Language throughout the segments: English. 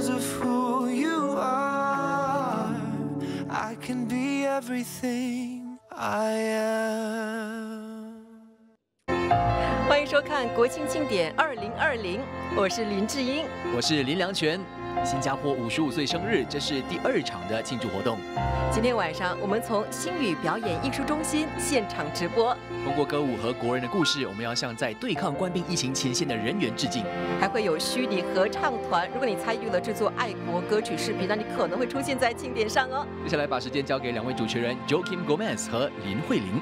because of who you are. I can be everything I am. 欢迎收看国庆庆典2020，我是林志英，我是林良全。新加坡55岁生日，这是第2场的庆祝活动。今天晚上我们从星宇表演艺术中心现场直播，通过歌舞和国人的故事，我们要向在对抗冠病疫情前线的人员致敬。还会有虚拟合唱团，如果你参与了制作爱国歌曲视频，那你可能会出现在庆典上哦。接下来把时间交给2位主持人 Joaquim Gomez 和林慧玲。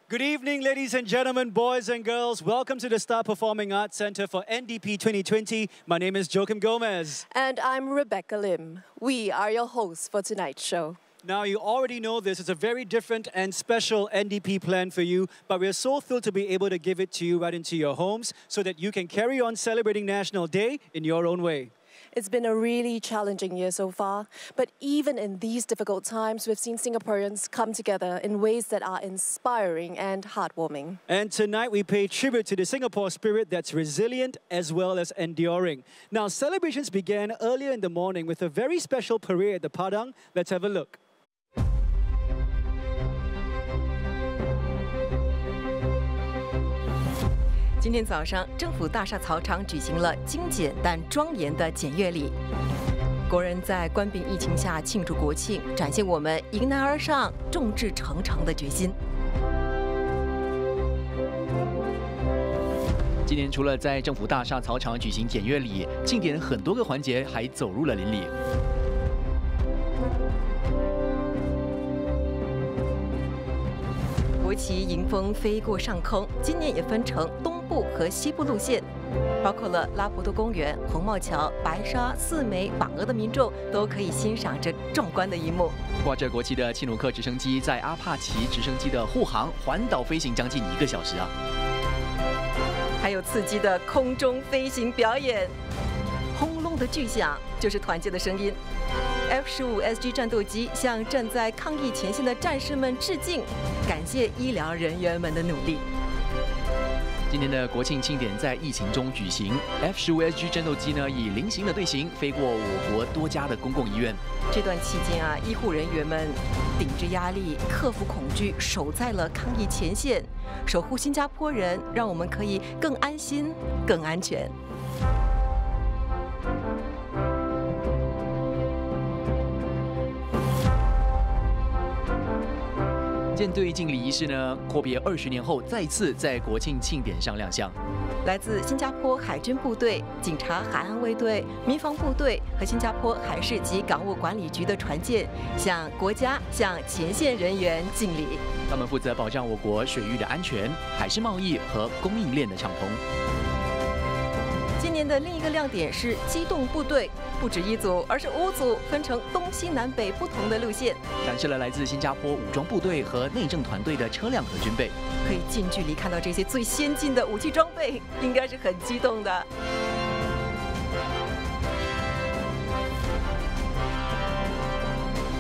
Good evening, ladies and gentlemen, boys and girls. Welcome to the Star Performing Arts Center for NDP 2020. My name is Joaquim Gomez. And I'm Rebecca Lim. We are your hosts for tonight's show. Now, you already know this is a very different and special NDP plan for you, but we're so thrilled to be able to give it to you right into your homes so that you can carry on celebrating National Day in your own way. It's been a really challenging year so far, but even in these difficult times, we've seen Singaporeans come together in ways that are inspiring and heartwarming. And tonight we pay tribute to the Singapore spirit that's resilient as well as enduring. Now, celebrations began earlier in the morning with a very special parade at the Padang. Let's have a look. 今天早上，政府大厦草场举行了精简但庄严的检阅礼。国人在冠病疫情下庆祝国庆，展现我们迎难而上、众志成城的决心。今年除了在政府大厦草场举行检阅礼，庆典很多个环节还走入了邻里。 国旗迎风飞过上空，今年也分成东部和西部路线，包括了拉普多公园、红帽桥、白沙、四美、榜鹅的民众都可以欣赏这壮观的一幕。挂着国旗的契努克直升机在阿帕奇直升机的护航环岛飞行将近1个小时啊！还有刺激的空中飞行表演，轰隆的巨响就是团结的声音。 F-15SG 战斗机向站在抗疫前线的战士们致敬，感谢医疗人员们的努力。今年的国庆庆典在疫情中举行 ，F-15SG 战斗机呢以菱形的队形飞过我国多家的公共医院。这段期间啊，医护人员们顶着压力，克服恐惧，守在了抗疫前线，守护新加坡人，让我们可以更安心、更安全。 舰队敬礼仪式呢，阔别20年后再次在国庆庆典上亮相。来自新加坡海军部队、警察海岸卫队、民防部队和新加坡海事及港务管理局的船舰，向国家、向前线人员敬礼。他们负责保障我国水域的安全、海事贸易和供应链的畅通。 今年的另一个亮点是机动部队，不止1组，而是5组，分成东西南北不同的路线，展示了来自新加坡武装部队和内政团队的车辆和军备。可以近距离看到这些最先进的武器装备，应该是很激动的。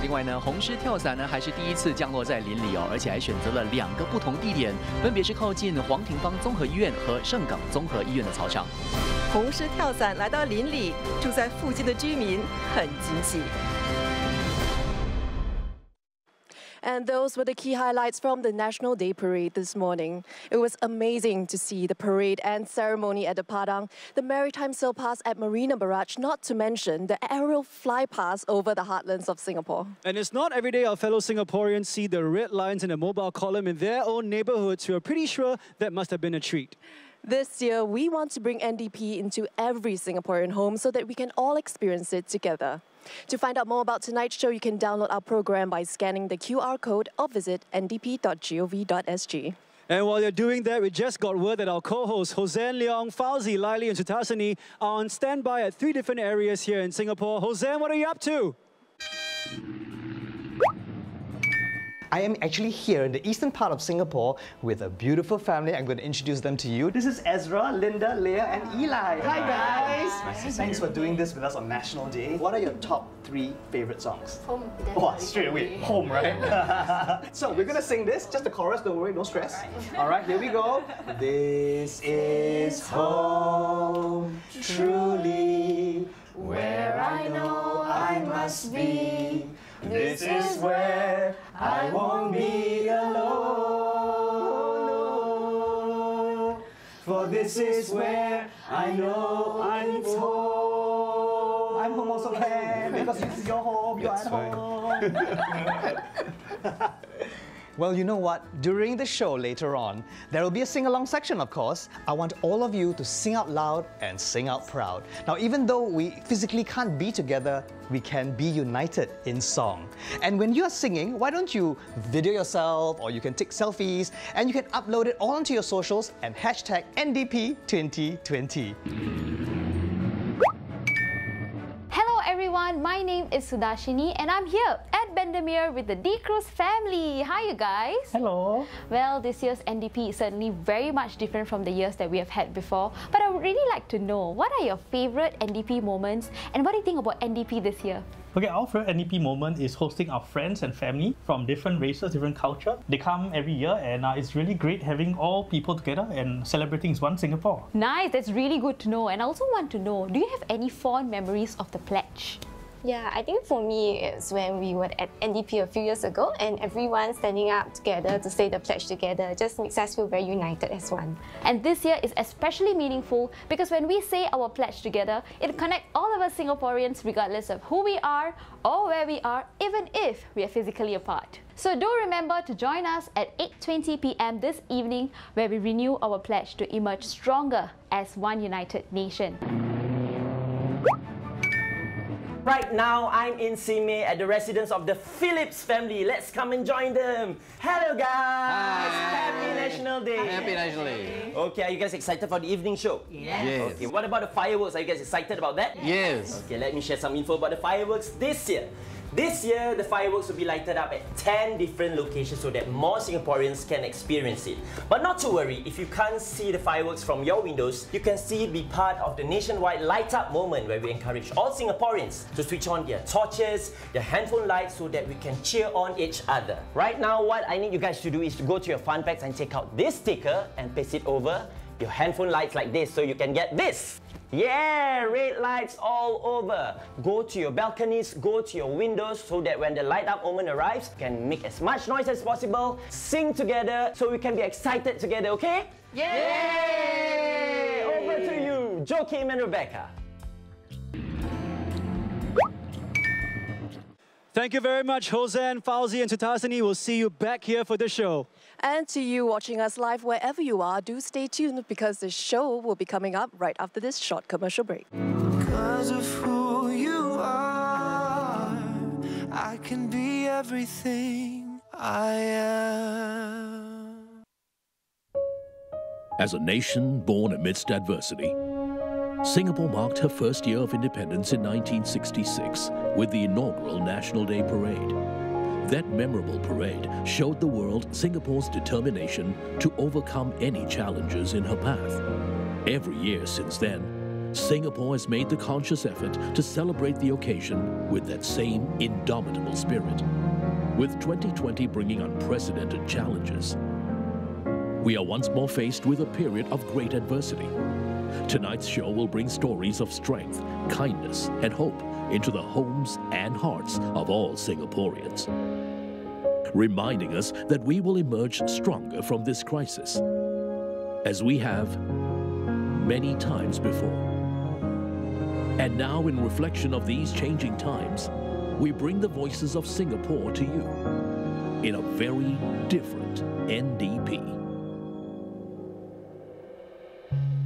另外呢，红狮跳伞呢还是第1次降落在邻里哦，而且还选择了2个不同地点，分别是靠近黄廷芳综合医院和盛港综合医院的草场。红狮跳伞来到邻里，住在附近的居民很惊喜。 And those were the key highlights from the National Day Parade this morning. It was amazing to see the parade and ceremony at the Padang, the maritime sail pass at Marina Barrage, not to mention the aerial fly pass over the heartlands of Singapore. And it's not every day our fellow Singaporeans see the red lines in a mobile column in their own neighborhoods. We're pretty sure that must have been a treat. This year, we want to bring NDP into every Singaporean home so that we can all experience it together. To find out more about tonight's show, you can download our program by scanning the QR code or visit ndp.gov.sg. And while you're doing that, we just got word that our co-hosts, Hosean Leong, Fauzi, Laili and Sutasani, are on standby at 3 different areas here in Singapore. Hosean, what are you up to? I am actually here in the eastern part of Singapore with a beautiful family. I'm going to introduce them to you. This is Ezra, Linda, Leah, and Eli. Hi guys! Thanks for doing this with us on National Day. What are your top 3 favorite songs? Home. Oh, straight away, home, right? So we're going to sing this, just the chorus, don't worry, no stress. All right, here we go. This is home, truly where I know I must be. This is where I won't be alone. For this is where I know I'm home. I'm home also, Ken, because this is your home. You're at home. Well, you know what? During the show later on, there will be a sing-along section, of course. I want all of you to sing out loud and sing out proud. Now, even though we physically can't be together, we can be united in song. And when you're singing, why don't you video yourself, or you can take selfies, and you can upload it all onto your socials and hashtag NDP 2020. Hello everyone, my name is Sudashini and I'm here at Bendemeer with the D Cruz family. Hi you guys. Hello. Well, this year's NDP is certainly very much different from the years that we have had before, but I would really like to know, what are your favourite NDP moments and what do you think about NDP this year? Okay, our favorite NDP moment is hosting our friends and family from different races, different culture. They come every year and it's really great having all people together and celebrating one Singapore. Nice, that's really good to know. And I also want to know, do you have any fond memories of the pledge? Yeah, I think for me it's when we were at NDP a few years ago and everyone standing up together to say the pledge together just makes us feel very united as one. And this year is especially meaningful because when we say our pledge together, it connects all of us Singaporeans regardless of who we are or where we are, even if we are physically apart. So do remember to join us at 8:20 p.m. this evening where we renew our pledge to emerge stronger as one united nation. Right now, I'm in Simei at the residence of the Phillips family. Let's come and join them. Hello, guys. Hi. Happy National Day. Happy National Day. Okay, are you guys excited for the evening show? Yes. Okay, what about the fireworks? Are you guys excited about that? Yes. Okay, let me share some info about the fireworks this year. This year, the fireworks will be lighted up at 10 different locations so that more Singaporeans can experience it. But not to worry, if you can't see the fireworks from your windows, you can still be part of the nationwide light up moment where we encourage all Singaporeans to switch on their torches, their handphone lights so that we can cheer on each other. Right now, what I need you guys to do is to go to your fun packs and take out this sticker and paste it over your handphone lights like this so you can get this. Yeah, red lights all over. Go to your balconies, go to your windows so that when the light up moment arrives, you can make as much noise as possible, sing together so we can be excited together, okay? Yay! Over to you, Joakim and Rebecca. Thank you very much, Hosen, Fauzi and Sutasini. We'll see you back here for the show. And to you watching us live wherever you are, do stay tuned because the show will be coming up right after this short commercial break. Because of who you are, I can be everything I am. As a nation born amidst adversity, Singapore marked her first year of independence in 1966 with the inaugural National Day Parade. That memorable parade showed the world Singapore's determination to overcome any challenges in her path. Every year since then, Singapore has made the conscious effort to celebrate the occasion with that same indomitable spirit. With 2020 bringing unprecedented challenges, we are once more faced with a period of great adversity. Tonight's show will bring stories of strength, kindness, and hope into the homes and hearts of all Singaporeans, reminding us that we will emerge stronger from this crisis, as we have many times before. And now, in reflection of these changing times, we bring the voices of Singapore to you in a very different NDP.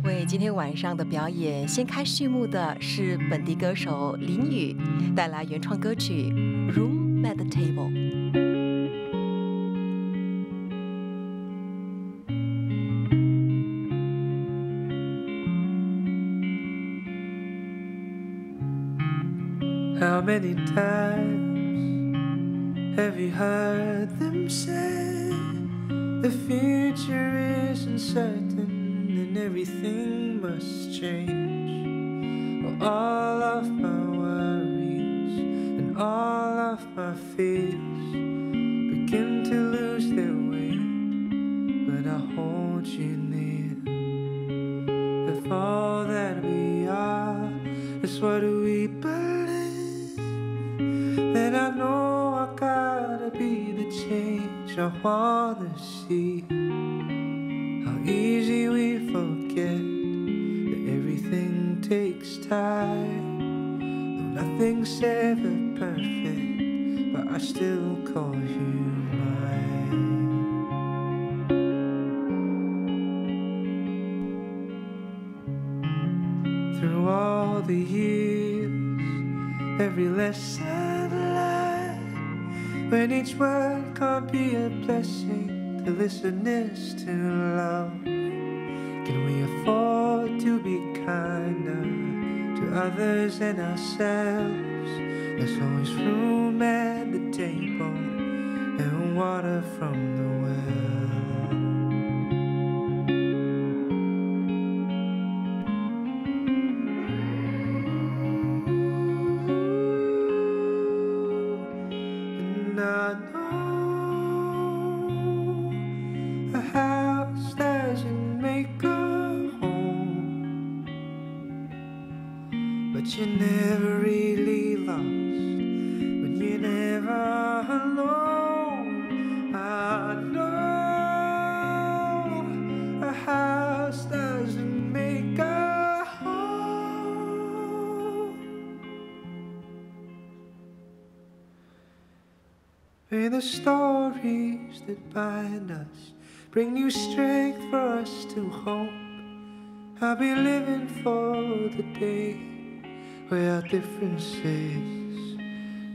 为今天晚上的表演先开序幕的是本地歌手林宇带来原创歌曲《Room at the Table》。How many times have you heard them say the future isn't certain and everything must change? Well, all of my worries and all of my fears begin to lose their weight when I hold you near. If all that we are truly believe, then I know I gotta be the change I wanna see. How easy we forget that everything takes time. Though nothing's ever perfect, but I still call you mine. Through all the years, every lesson learned, when each word can't be a blessing to listeners to love, can we afford to be kinder to others and ourselves? There's always room at the table and water from the well. And I know a house doesn't make a home, but you're never really lost when you're never alone. I know a house doesn't make a home. May the stories that bind us bring new strength for us to hope. I'll be living for the day where our differences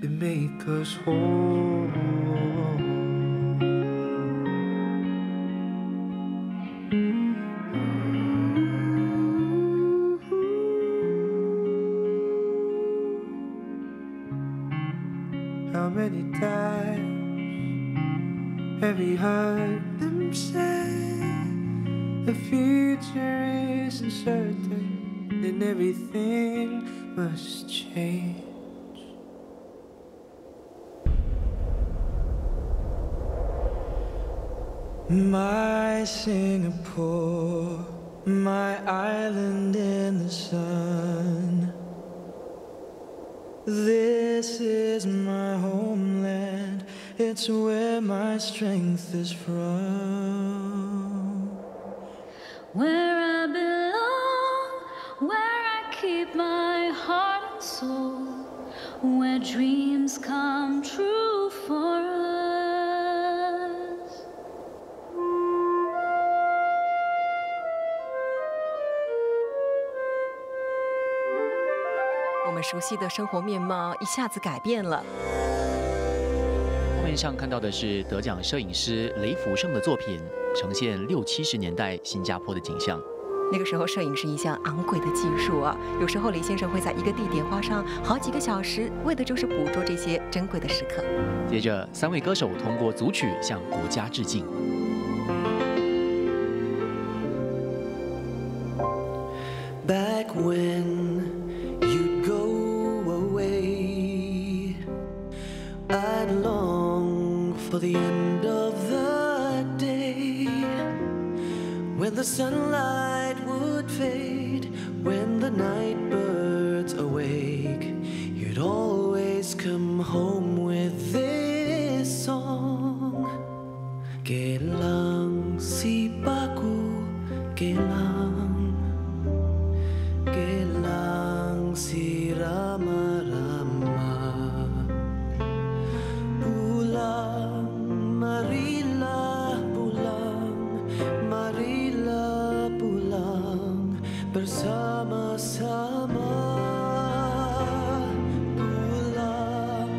they make us whole. How many times have you heard them say the future isn't certain and everything must change? My Singapore, my island in the sun, this is my homeland, it's where my strength is from. Where I belong, where I keep my heart and soul, where dreams come true for us. 我们熟悉的生活面貌一下子改变了。画面上看到的是得奖摄影师雷福胜的作品，呈现60、70年代新加坡的景象。那个时候，摄影是一项昂贵的技术啊。有时候，李先生会在一个地点花上好几个小时，为的就是捕捉这些珍贵的时刻。接着，3位歌手通过组曲向国家致敬。 Back when you'd go away, I'd long for the end of the day, when the sunlight would fade, when the night birds awake. You'd always come home with this song. Gelang si baku, gelang. Gelang si rama-rama, pulang, marilah pulang, marilah pulang bersama-sama. Pulang,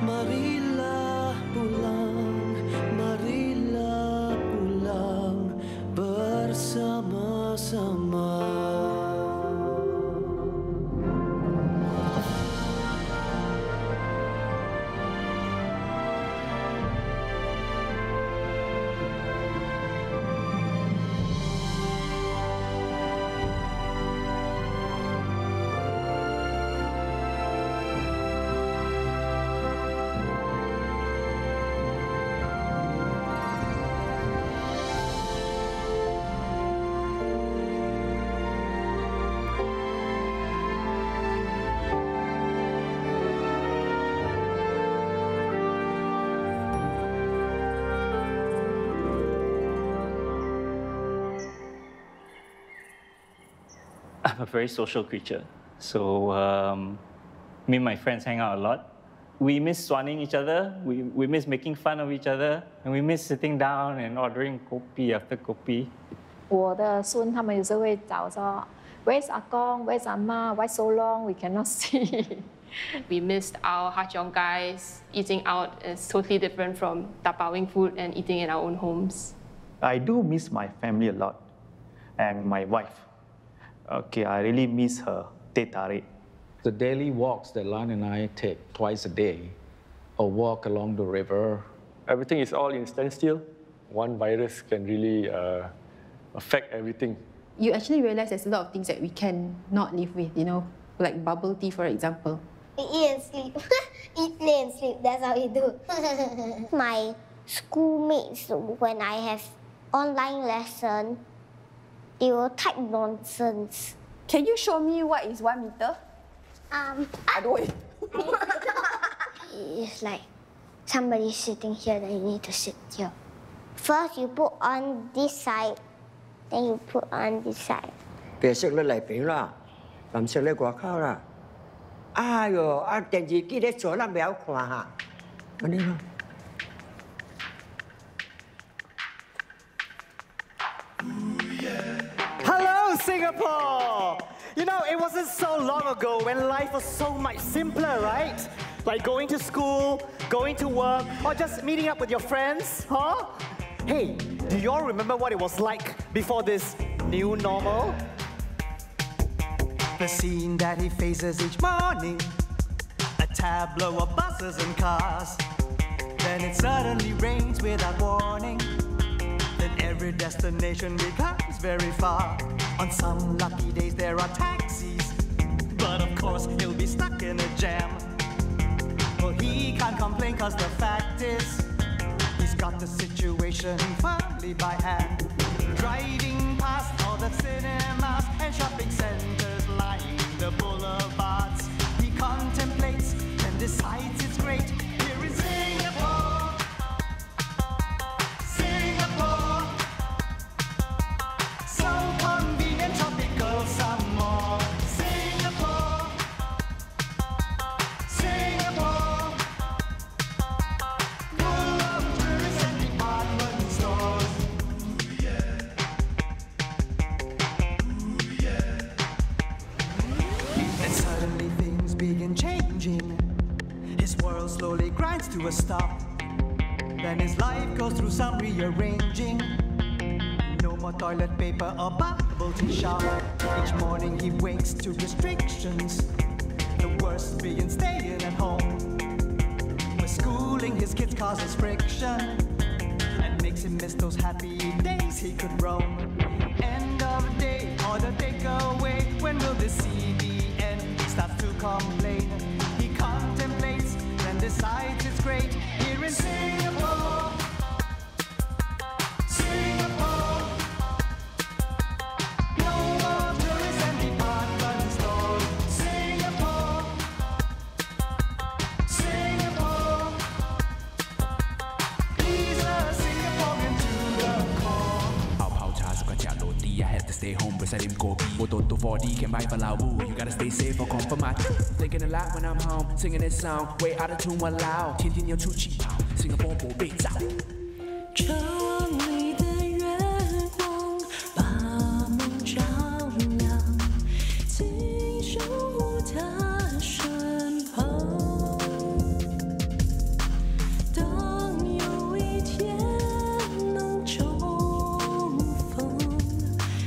marilah pulang, marilah pulang bersama-sama. I'm a very social creature. So me and my friends hang out a lot. We miss swanning each other. We miss making fun of each other. And we miss sitting down and ordering kopi after kopi. 我的孙他们有时候会找说 Where's 阿公 Where's 阿妈 Why so long we cannot see We missed our Hachong guys. Eating out is totally different from tapaoing food and eating in our own homes. I do miss my family a lot and my wife. Okay, I really miss her, Teh Tarik. The daily walks that Lan and I take twice a day, a walk along the river. Everything is all in standstill. One virus can really affect everything. You actually realize there's a lot of things that we cannot live with, you know, like bubble tea, for example. We eat and sleep. Eat, play and sleep. That's how we do. My schoolmates, when I have online lesson, they will type nonsense. Can you show me what is 1 meter? It's like somebody sitting here, then you need to sit here. First, you put on this side, then you put on this side. 白色咧嚟邊啦，藍色咧外口啦。哎呦，電視機咧做啦，唔好看下，咁樣咯。Hello, Singapore! You know, it wasn't so long ago when life was so much simpler, right? Like going to school, going to work, or just meeting up with your friends, huh? Hey, do you all remember what it was like before this new normal? The scene that he faces each morning, a tableau of buses and cars. Then it suddenly rains without warning. Then every destination becomes very far. On some lucky days there are taxis, but of course he'll be stuck in a jam. Well, he can't complain cause the fact is he's got the situation firmly by hand. Driving past all the cinemas and shopping centers lining the boulevards, he contemplates and decides it's great here in Singapore. Singapore, so convenient, tropical, some more. Singapore, Singapore, full of tourists and department stores. And suddenly things begin changing. His world slowly grinds to a stop. Then his life goes through some rearranging. No more toilet paper or bubble tea shop. Each morning he wakes to restrictions. The worst being staying at home, where schooling his kids causes friction and makes him miss those happy days he could roam. End of day, order takeaway. When will this CBN start to complain? He contemplates, then decides it's great here in Singapore. Singapore, no more tourists and department stores. Singapore, Singapore, he's a Singaporean to the core. 泡泡茶สุขจากโรตี I had to stay home beside him gobi 我多多 40 can buy for lao you gotta stay safe or come for my thinking a lot when I'm home singing this song way out of tune 我老天天要出气泡 Singapore 不被炸城里的月光把梦照亮，请守护他身旁。当有一天能重逢，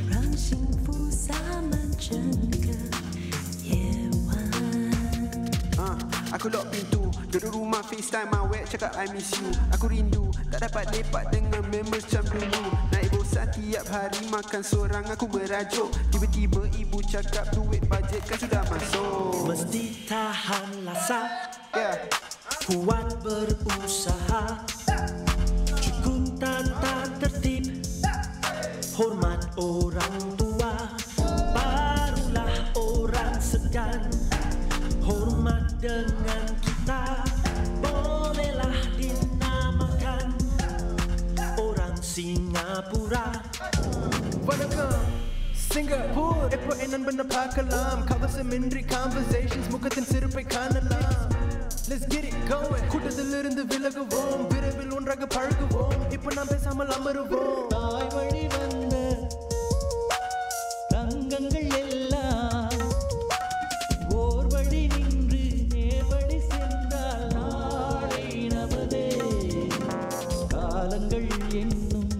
让幸福洒满整个夜晚。 Aku lock pintu, duduk rumah FaceTime awet cakap I miss you. Aku rindu, tak dapat lepak dengan members macam dulu. Naik bosan tiap hari makan sorang aku merajuk. Tiba-tiba ibu cakap duit bajet kan sudah masuk. Mesti tahan rasa, kuat berusaha. Cukun tata tertib, hormat orang tua. Barulah orang segan, hormat dengan kita. Bolehlah dinamakan orang Singapura. Welcome Singapore எப்போ என்னன்னு பார்க்கலாம் கவசமின்றி conversations முகத்தின் சிரிப்பை காணலாம் Let's get it going கூட்டத்திலிருந்து விலகுவோம் விரைவில் ஒன்றாக பழகுவோம் இப்போ நாம் பேசாமல் அமருவோம் தாய் வழி வந்த தங்கங்கள் எல்லாம் ஓர் வழி நின்று நேர்வழி சென்றால் நாளை நமதே காலங்கள் என்னும்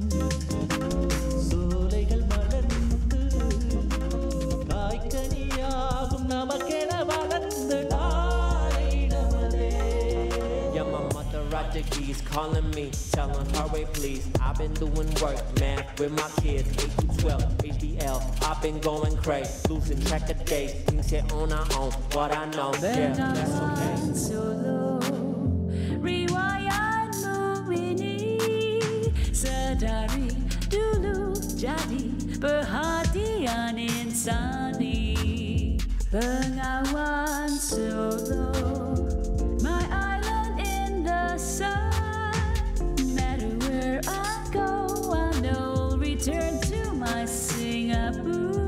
சோலைகள் மலர்ந்து காய்கனியாகும் நமக்கென வளர்ந்து நாளை நமதே. Yeah, my mother Rajagi is calling me, telling her way please. I've been doing work, man, with my kids, 8 to 12, HDL. I've been going crazy, losing track of days. Things get on our own, what I know, yeah, that's okay. Solo, riwayat ini sadari dulu jadi perhatian insani. Bengawan Solo, my island in the sun. No matter where I go, I know return to my Singapore.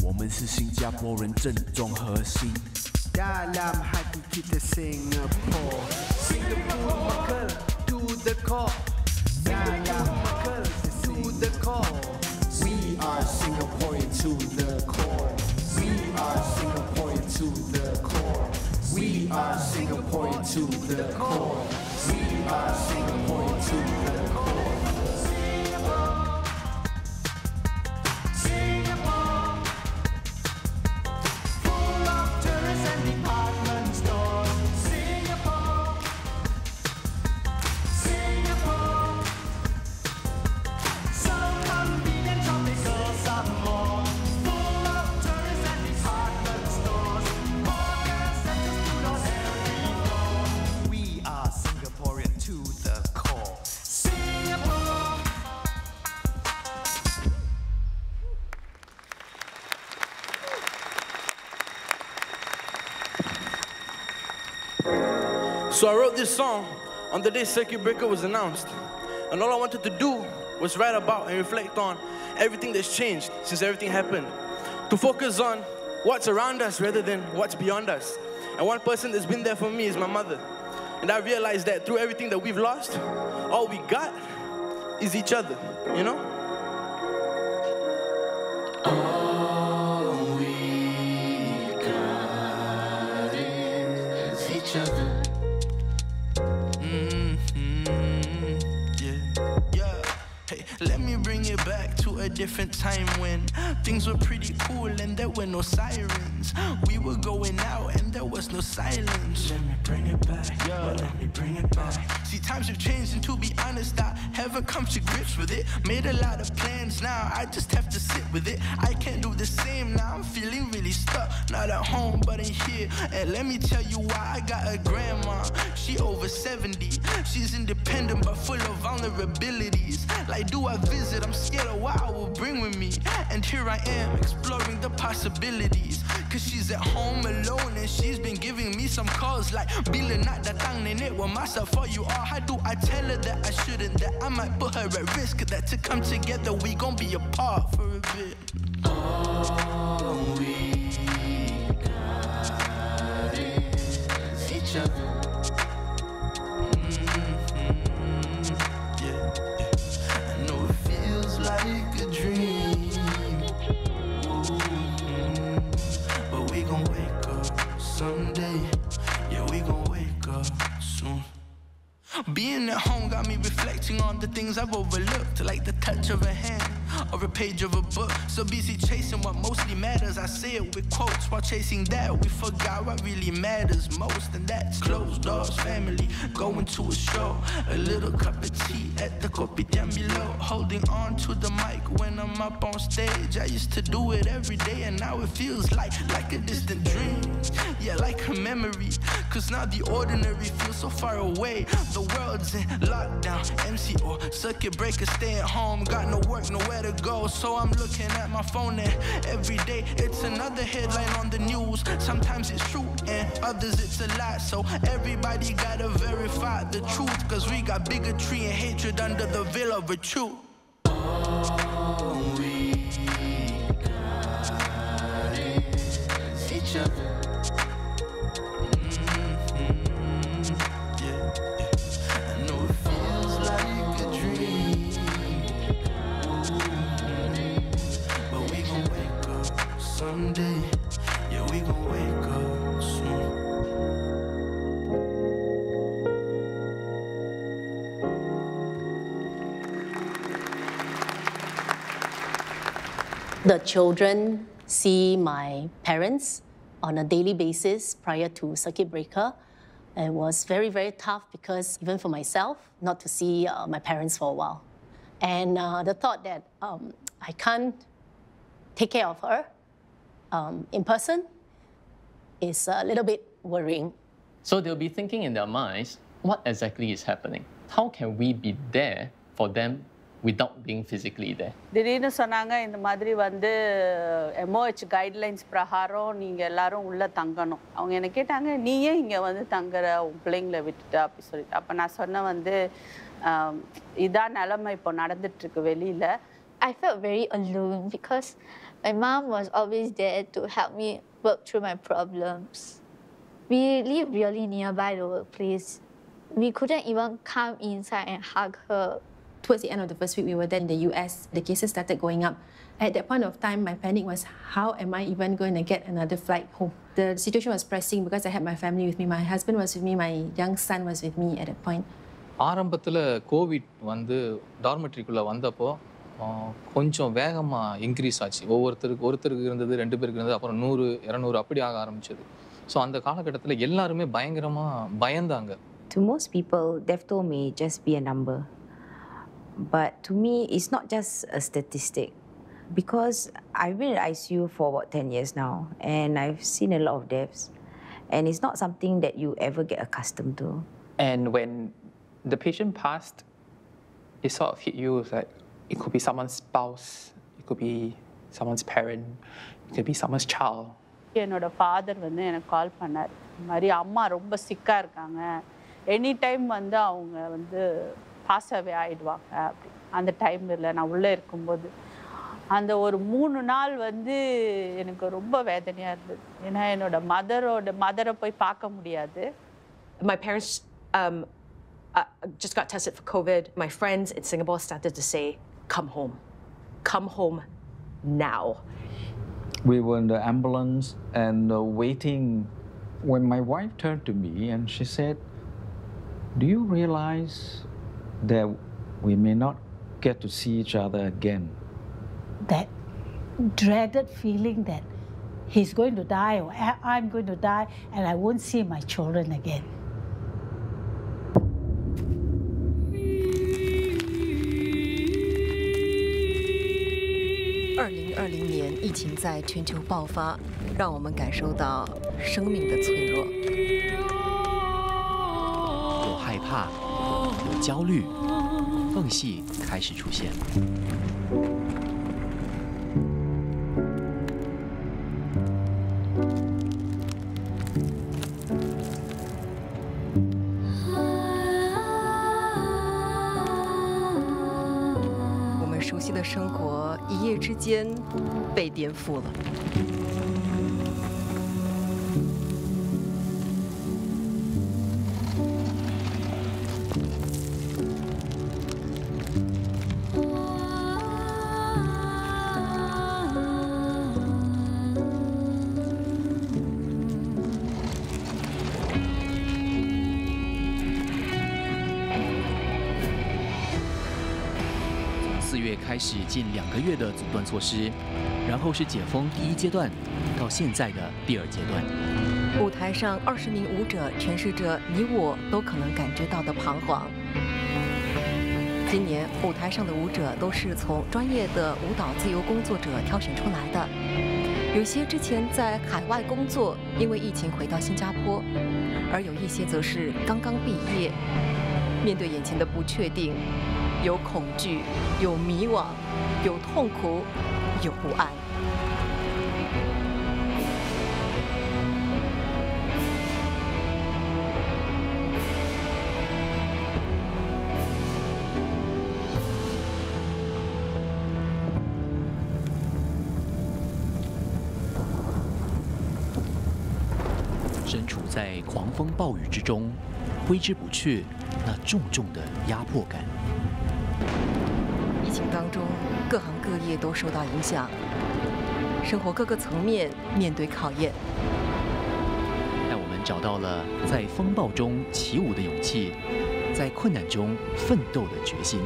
我们是新加坡人，正中核心。 Dalam hati kita Singapore Singapore makal to the core Dalam makal to the core We are Singaporean to the core. We are Singaporean to the core. We are Singaporean to the core. We are Singaporean to the core. Singapore full of tourists and department stores Singapore Singapore so convenient tropical some more full of tourists and department stores more girls that just do not every floor We are Singaporean to the core. Singapore So I wrote this song on the day circuit breaker was announced. And all I wanted to do was write about and reflect on everything that's changed since everything happened. To focus on what's around us rather than what's beyond us. And one person that's been there for me is my mother. And I realized that through everything that we've lost, all we got is each other, you know? All we got is each other. Hey, let me bring it back to a different time when things were pretty cool and there were no sirens. We were going out and there was no silence. Let me bring it back, let me bring it back. See, times have changed and to be honest, I haven't come to grips with it. Made a lot of plans now, I just have to sit with it. I can't do the same now, I'm feeling really stuck. Not at home, but in here. And let me tell you why. I got a grandma, she over 70. She's independent but full of vulnerabilities. Like, do I visit? I'm scared of what I will bring with me. And here I am, exploring the possibilities. Cause she's at home alone and she's been giving me some calls like, Bila nak datang nenek wa masak for you all. How do I tell her that I shouldn't? That I might put her at risk. That to come together we gon' be apart for a bit. All we got is each other. I know it feels like a dream. But we gon' wake up someday. Yeah, we gon' wake up soon. Being at home got me reflecting on the things I've overlooked, like the touch of a hand or a page of a book. So busy chasing what mostly matters, I say it with quotes. While chasing that, we forgot what really matters most, and that's closed doors, family, going to a show, a little cup of tea at the kopitiam below, holding on to the mic when I'm up on stage. I used to do it every day and now it feels like a distant dream. Yeah, like a memory, cause now the ordinary feels so far away. The world's in lockdown, MC or circuit breaker, stay at home, got no work, nowhere to go. So I'm looking at my phone and every day it's another headline on the news. Sometimes it's true and others it's a lie. So everybody gotta verify the truth, cause we got bigotry and hatred under the veil of a truth. All got is each other. Yeah. I know it feels like a dream, but we gon' wake up someday. Yeah, we gon' wake up soon. The children see my parents on a daily basis prior to circuit breaker. It was very, very tough because even for myself, not to see my parents for a while. And the thought that I can't take care of her in person is a little bit worrying. So they'll be thinking in their minds, what exactly is happening? How can we be there for them without being physically there? திடீர்னு சொன்னாங்க இந்த மாதிரி வந்து MOH guidelines பிரகாரம் நீங்கள் எல்லாரும் உள்ளே தங்கணும். அவங்க என்ன கேட்டாங்க, நீ ஏன் இங்கே வந்து தங்குற உன் பிள்ளைங்களை விட்டுட்டு அப்படி சொல்லிட்டு. அப்போ நான் சொன்னேன் வந்து இதான் நிலைமை இப்போ நடந்துட்டுருக்கு வெளியில். I felt very alone because my mom was always there to help me work through my problems. We live really nearby the workplace. We couldn't even come inside and hug her. Towards the end of the first week, we were there in the US. The cases started going up. At that point of time, my panic was, how am I even going to get another flight home? The situation was pressing because I had my family with me. My husband was with me. My young son was with me at that point. ஆரம்பத்தில் Covid வந்து டார்மெட்ரிக்குள்ளே வந்தப்போ கொஞ்சம் வேகமாக increase ஆச்சு. ஒருத்தருக்கு இருந்தது, 2 பேருக்கு இருந்தது, அப்புறம் 100, 200 அப்படி ஆக ஆரம்பிச்சது. ஸோ அந்த காலகட்டத்தில் எல்லாருமே பயங்கரமாக பயந்தாங்க. To most people, death toll may just be a number. But to me, it's not just a statistic. Because I've been in ICU for about 10 years now, and I've seen a lot of deaths. And it's not something that you ever get accustomed to. And when the patient passed, it sort of hit you like it could be someone's spouse, it could be someone's parent, it could be someone's child. என்னோட father வந்து எனக்கு கால் பண்ணார், இந்த மாதிரி அம்மா ரொம்ப சிக்காக இருக்காங்க, any time வந்து அவங்க வந்து பாஸாகவே ஆகிடுவாங்க அப்படி. அந்த டைமில் நான் உள்ளே இருக்கும்போது அந்த ஒரு 3 நாள் வந்து எனக்கு ரொம்ப வேதனையாக இருந்தது. ஏன்னா என்னோட மதரை போய் பார்க்க முடியாது. My parents just got tested for COVID. My friends in Singapore started to say, come home now. We were in the ambulance and waiting when my wife turned to me and she said, do you realize that we may not get to see each other again? That dreaded feeling that he's going to die or I'm going to die and I won't see my children again.2020年疫情在全球爆发，让我们感受到生命的脆弱。有害怕，有焦虑，缝隙开始出现。我们熟悉的生活一夜之间被颠覆了。4月开始近2个月的阻断措施，然后是解封第1阶段，到现在的第2阶段。舞台上20名舞者诠释着你我都可能感觉到的彷徨。今年舞台上的舞者都是从专业的舞蹈自由工作者挑选出来的，有些之前在海外工作，因为疫情回到新加坡，而有一些则是刚刚毕业，面对眼前的不确定。有恐惧，有迷惘，有痛苦，有不安。身处在狂风暴雨之中，挥之不去那重重的压迫感。疫情当中，各行各业都受到影响，生活各个层面面对考验。但我们找到了在风暴中起舞的勇气，在困难中奋斗的决心。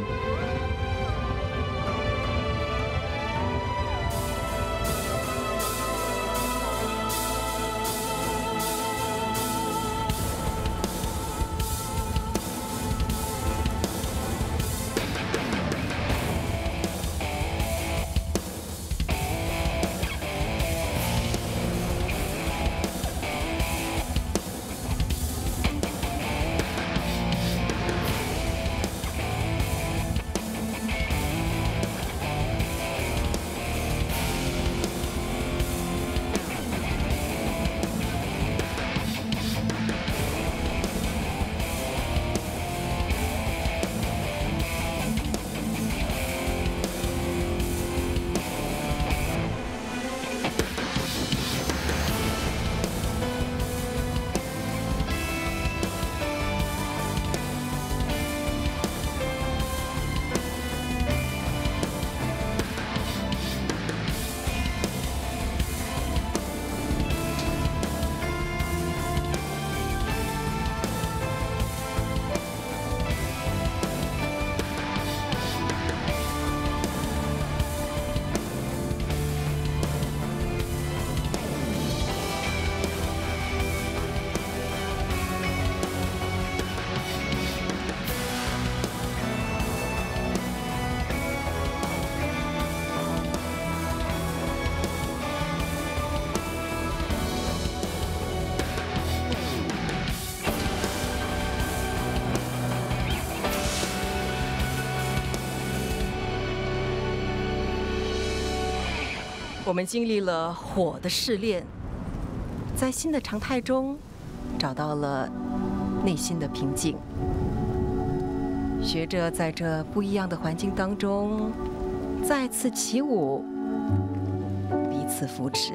我们经历了火的试炼，在新的常态中找到了内心的平静，学着在这不一样的环境当中再次起舞，彼此扶持。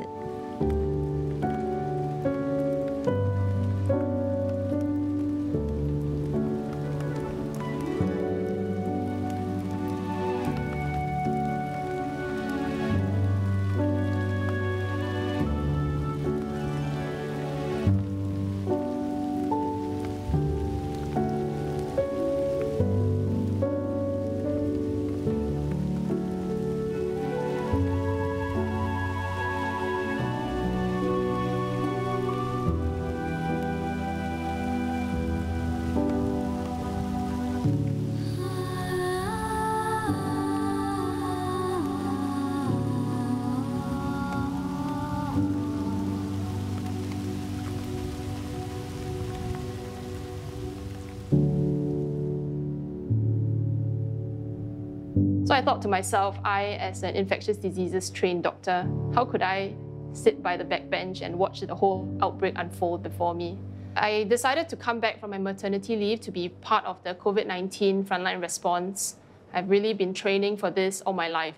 So I thought to myself, I, as an infectious diseases trained doctor, how could I sit by the backbench and watch the whole outbreak unfold before me? I decided to come back from my maternity leave to be part of the COVID-19 frontline response. I've really been training for this all my life.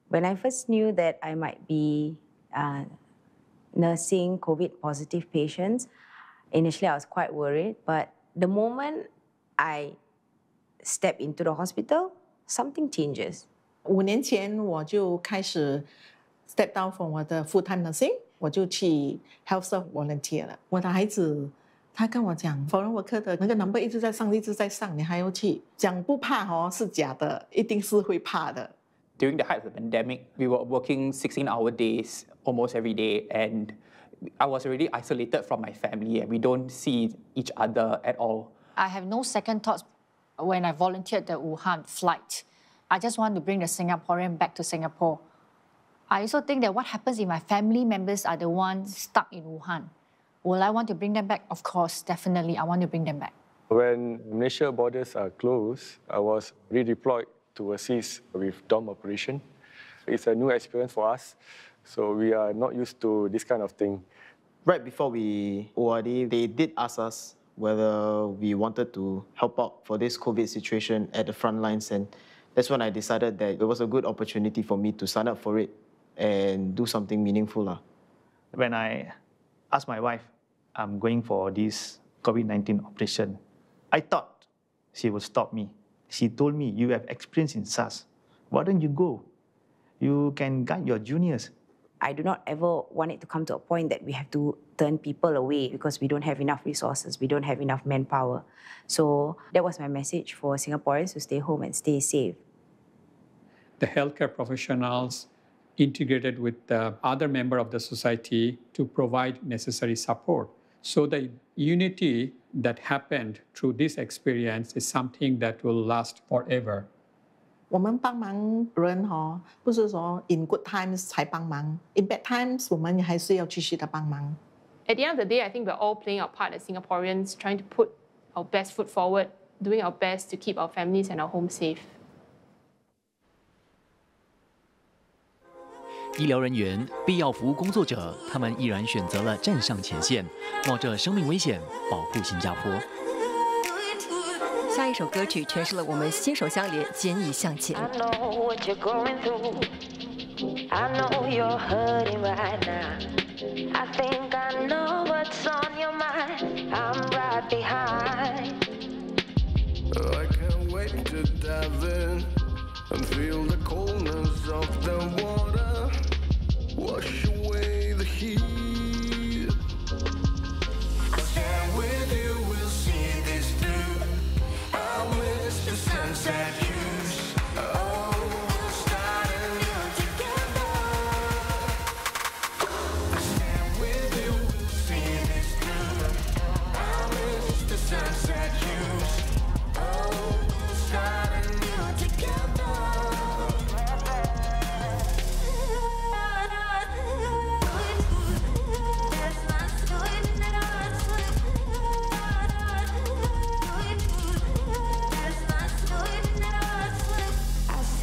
When I first knew that I might be nursing COVID-positive patients, initially I was quite worried, but the moment I stepped into the hospital, something changes. 5年前我就开始 step down from 我的 full-time nursing， 我就去 health serve volunteer 了。我的孩子他跟我讲 foreign worker 的那个 number 一直在上，一直在上，你还要去讲不怕哦，是假的，一定是会怕的。During the height of the pandemic, we were working 16-hour days almost every day, and I was already isolated from my family, and we don't see each other at all. I have no second thoughts when I volunteered the Wuhan flight. I just want to bring the Singaporean back to Singapore. I also think that what happens if my family members are the ones stuck in Wuhan? Will I want to bring them back? Of course, definitely, I want to bring them back. When Malaysia borders are closed, I was redeployed to assist with dorm operation. It's a new experience for us, so we are not used to this kind of thing. Right before we ORD, they did ask us whether we wanted to help out for this COVID situation at the front lines, and that's when I decided that it was a good opportunity for me to sign up for it and do something meaningful. When I asked my wife I'm going for this COVID-19 operation. I thought she would stop me. She told me, you have experience in SARS. Why don't you go? You can guide your juniors. I do not ever want it to come to a point that we have to turn people away because we don't have enough resources, we don't have enough manpower. So that was my message for Singaporeans to stay home and stay safe. The healthcare professionals integrated with the other member of the society to provide necessary support. So the unity that happened through this experience is something that will last forever. 我们帮忙人不是说 in good times 才帮忙 ，in bad times 我们还是要继续的帮忙。 At the end of the day, I think we're all playing our part as Singaporeans, trying to put our best foot forward, doing our best to keep our families and our homes safe. 医疗人员、必要服务工作者，他们毅然选择了站上前线，冒着生命危险保护新加坡。下一首歌曲诠释了我们携手相连、坚毅向前。 I know what you're going through. I know you're hurting right now. I think I know what's on your mind. I'm right behind. I can't wait to dive in and feel the coldness of the water wash away the heat. I stand with you, we'll see this through. I wish the sunset hues. Oh, we'll start anew together. I stand with you, we'll see this through. I wish the sunset hues. Oh, we'll start anew together.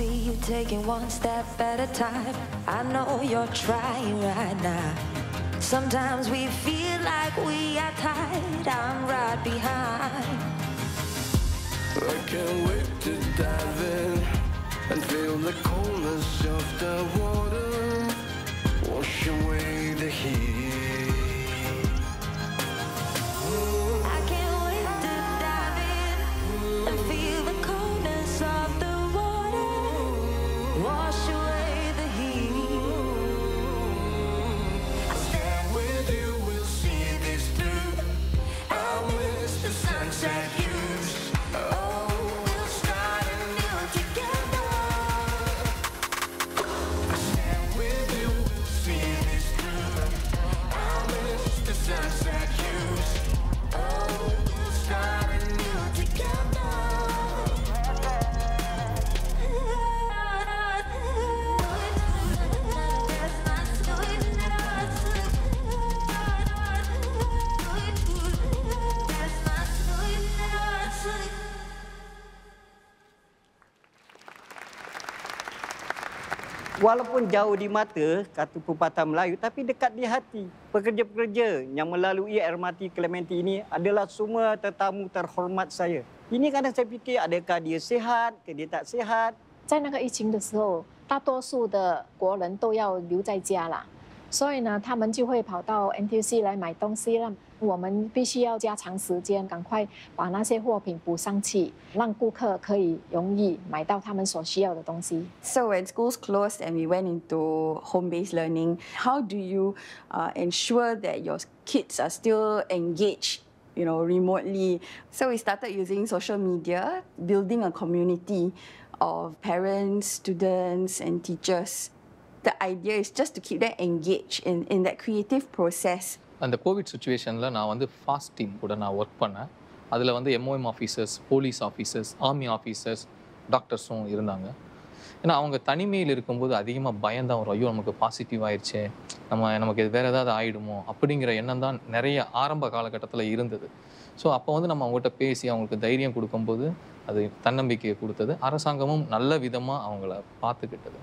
See you taking one step at a time. I know you're trying right now. Sometimes we feel like we are tired. I'm right behind. I can't wait to dive in and feel the coldness of the water wash away the heat. I can't wait to dive in and feel the coldness of the wash away the heat. I stand with you, we'll see this through. I wish the sunset hues. Oh, we'll start anew together. I stand with you, we'll see this through. I wish the sunset hues. Oh, we'll start anew together. Walaupun jauh di mata, kata pepatah Melayu, tapi dekat di hati. Pekerja-pekerja yang melalui air mati Clementi ini adalah semua tetamu terhormat saya. Ini kadang saya fikir, adakah dia sihat, ke dia tak sihat. 在那个疫情的时候，大多数的国人都要留在家啦，所以呢，他们就会跑到 NTUC 来买东西了。我们必须要加长时间，赶快把那些货品补上去，让顾客可以容易买到他们所需要的东西。So when schools closed and we went into home-based learning, how do you ensure that your kids are still engaged, remotely? So we started using social media, building a community of parents, students, and teachers. The idea is just to keep them engaged in that creative process. அந்த Covid சுச்சுவேஷனில் நான் வந்து fast team கூட நான் work பண்ணேன். அதில் வந்து MOM officers, police officers, army officers, டாக்டர்ஸும் இருந்தாங்க. ஏன்னா அவங்க தனிமையில் இருக்கும்போது அதிகமாக பயந்தான் வரும். ஐயோ நமக்கு பாசிட்டிவ் ஆயிடுச்சு, நமக்கு வேறு ஏதாவது ஆகிடுமோ அப்படிங்கிற எண்ணம் தான் நிறைய ஆரம்ப காலகட்டத்தில் இருந்தது. ஸோ அப்போ வந்து நம்ம அவங்ககிட்ட பேசி அவங்களுக்கு தைரியம் கொடுக்கும்போது அது தன்னம்பிக்கையை கொடுத்தது. அரசாங்கமும் நல்ல விதமாக அவங்கள பார்த்துக்கிட்டது.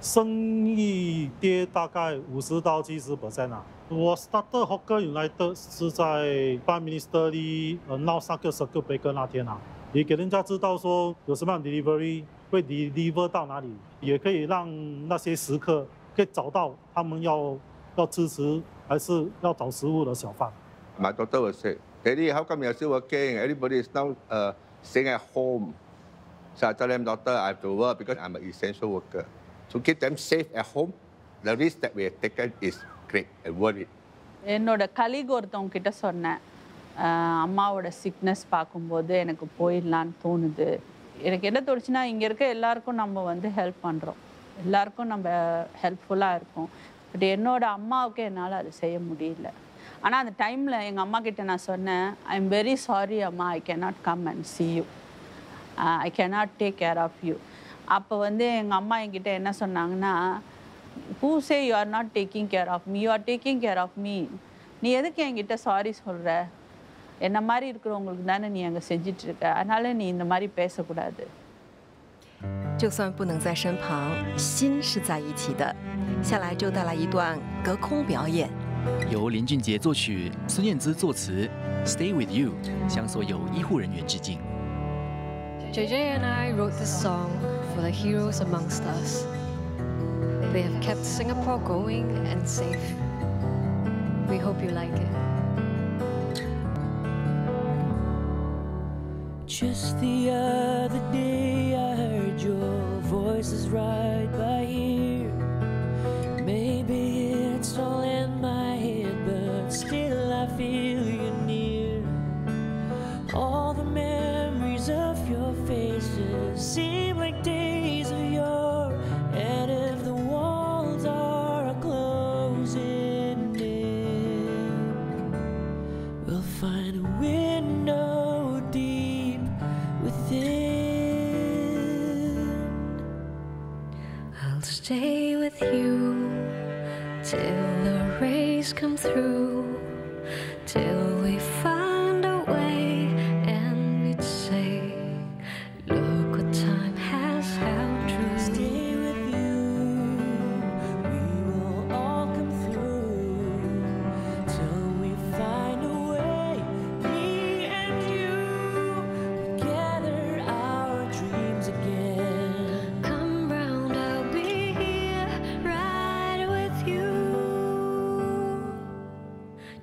生意跌大概50%到70%啊。我 started Hawker United 是在 Prime Minister 闹3个circuit breaker 那天啊，也给人家知道说有什么样的 delivery 会 deliver 到哪里，也可以让那些食客可以找到他们要支持还是要找食物的小贩。My daughter will say, Daddy, how come you're still working? Everybody is now staying at home. So I tell them, daughter, I have to work because I'm an essential worker. To keep them safe at home, the risk that we have taken is great and worth it. என்னோட colleague ஒருத்தவங்க கிட்ட சொன்னேன், அம்மாவோட sickness பார்க்கும்போது எனக்கு போயிடலான்னு தோணுது. எனக்கு என்ன தோணுச்சுன்னா, இங்கே இருக்க எல்லாருக்கும் நம்ம வந்து ஹெல்ப் பண்ணுறோம், எல்லாருக்கும் நம்ம ஹெல்ப்ஃபுல்லாக இருக்கோம். பட் என்னோட அம்மாவுக்கு என்னால் அது செய்ய முடியல. ஆனால் அந்த டைமில் எங்கள் அம்மா கிட்ட நான் சொன்னேன், ஐ எம் வெரி சாரி அம்மா, I cannot come and see you, I cannot take care of you. அப்போ வந்து எங்கள் அம்மா என்கிட்ட என்ன சொன்னாங்கன்னா, who say you are not taking care of me, you are taking care of me. நீ எதுக்கு என்கிட்ட சாரி சொல்கிற? என்ன மாதிரி இருக்கிறவங்களுக்கு தானே நீ அங்கே செஞ்சிட்டு இருக்க, அதனால நீ இந்த மாதிரி பேசக்கூடாது.就算不能在身旁，心是在一起的。下来就带来一段隔空表演，由林俊杰作曲，孙燕姿作词，《Stay with You》向所有医护人员致敬。JJ and I wrote this song for the heroes amongst us. They have kept Singapore going and safe. We hope you like it. Just the other day I heard your voices right by here. Maybe it's all in my head, but still I feel you near. All the memories of your faces seem like days of yore. And if the walls are closing in, we'll find a window deep within. I'll stay with you till the rays come through, till we find a way and we'd say, look what time has held true. Stay with you, we will all come through, till we find a way, me and you, we gather our dreams again. Come round, I'll be here, right with you.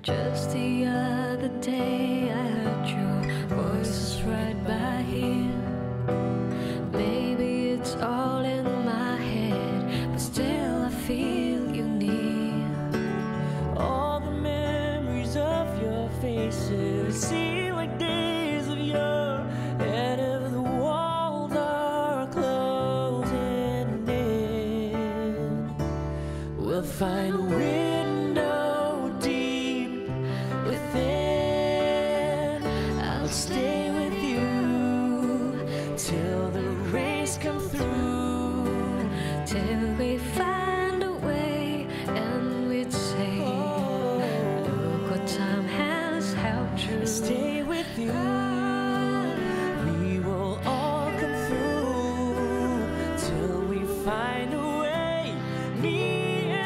Just the other day I heard your voices right by here. Maybe it's all in my head, but still I feel you near. All the memories of your faces seem like days of yore. And if the walls are closing in, we'll find a window deep within. I'll stay with you till the rays come through, till we find a way and we'd say, look what time has held true. Stay with you, we will all come through, till we find a way, me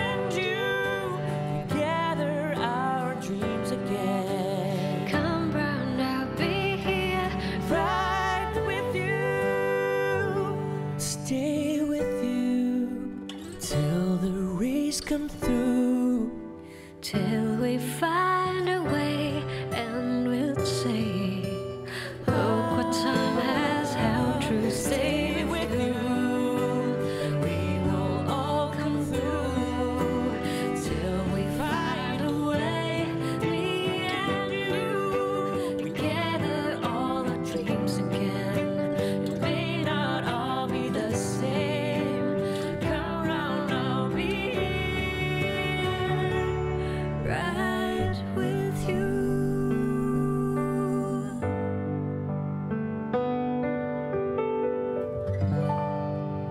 and you, we gather our dreams again. Come round, I'll be here, right with you. Stay with you till the rays come through, till we find a way and we'll say, look what time has held true. Stay with you, we will all come through, till we find a way, me and you, we gather all our dreams again. It may not all be the same. Come round, I'll be here, right with you.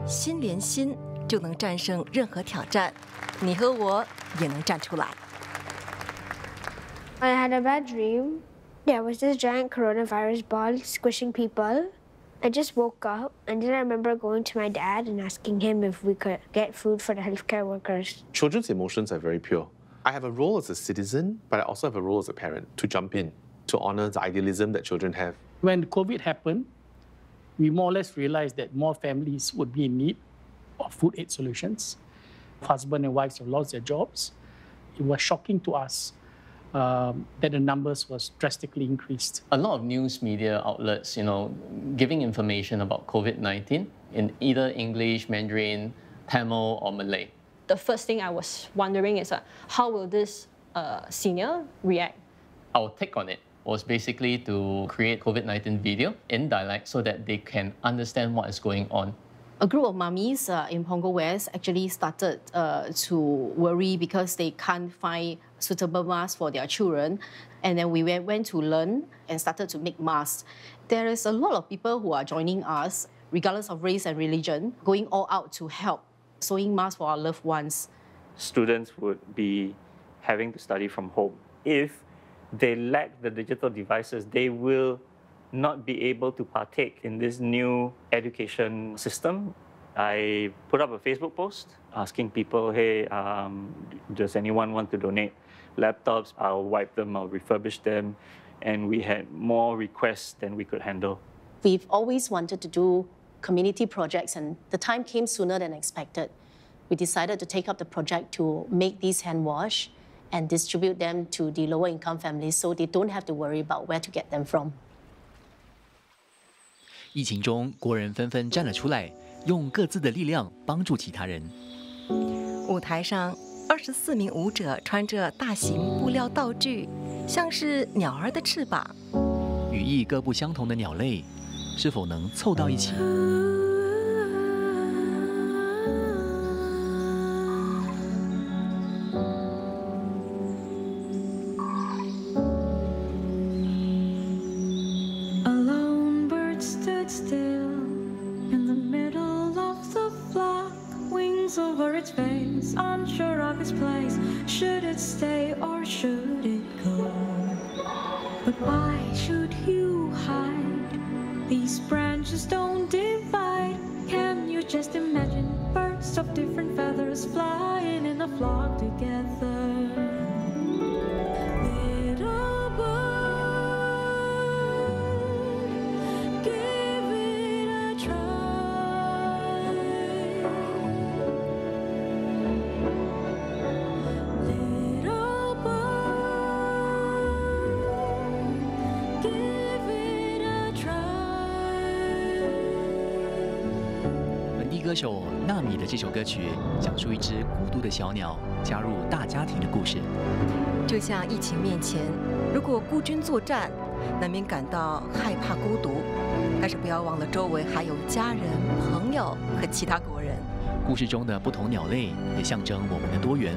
心连心就能战胜任何挑战，你和我也能站出来。 I had a bad dream. There was this giant coronavirus ball squishing people. I just woke up and then I remember going to my dad and asking him if we could get food for the healthcare workers. Children's emotions are very pure. I have a role as a citizen, but I also have a role as a parent to jump in, to honor the idealism that children have. When COVID happened, we more or less realized that more families would be in need of food aid solutions. Husband and wives have lost their jobs. It was shocking to us that the numbers was drastically increased. A lot of news media outlets, giving information about COVID-19 in either English, Mandarin, Tamil, or Malay. The first thing I was wondering is how will this senior react? Our take on it was basically to create COVID-19 video in dialect so that they can understand what is going on. A group of mummies in Punggol West actually started to worry because they can't find suitable masks for their children. And then we went to learn and started to make masks. There is a lot of people who are joining us, regardless of race and religion, going all out to help sewing masks for our loved ones. Students would be having to study from home. If they lack the digital devices, they will not be able to partake in this new education system. I put up a Facebook post asking people, hey, does anyone want to donate laptops? I'll wipe them, I'll refurbish them. And we had more requests than we could handle. We've always wanted to do community projects, and the time came sooner than expected. We decided to take up the project to make these hand wash and distribute them to the lower income families so they don't have to worry about where to get them from. 疫情中，国人纷纷站了出来，用各自的力量帮助其他人。舞台上，24名舞者穿着大型布料道具，像是鸟儿的翅膀。羽翼各不相同的鸟类，是否能凑到一起？ Over its face, unsure of its place. Should it stay or should it go? But why should you hide? These branches don't divide. Can you just imagine birds of different feathers flying in a flock together? Little bird, give it a try.本地歌手纳米的这首歌曲，讲述一只孤独的小鸟加入大家庭的故事。就像疫情面前，如果孤军作战，难免感到害怕孤独，但是不要忘了周围还有家人、朋友和其他国人。故事中的不同鸟类也象征我们的多元。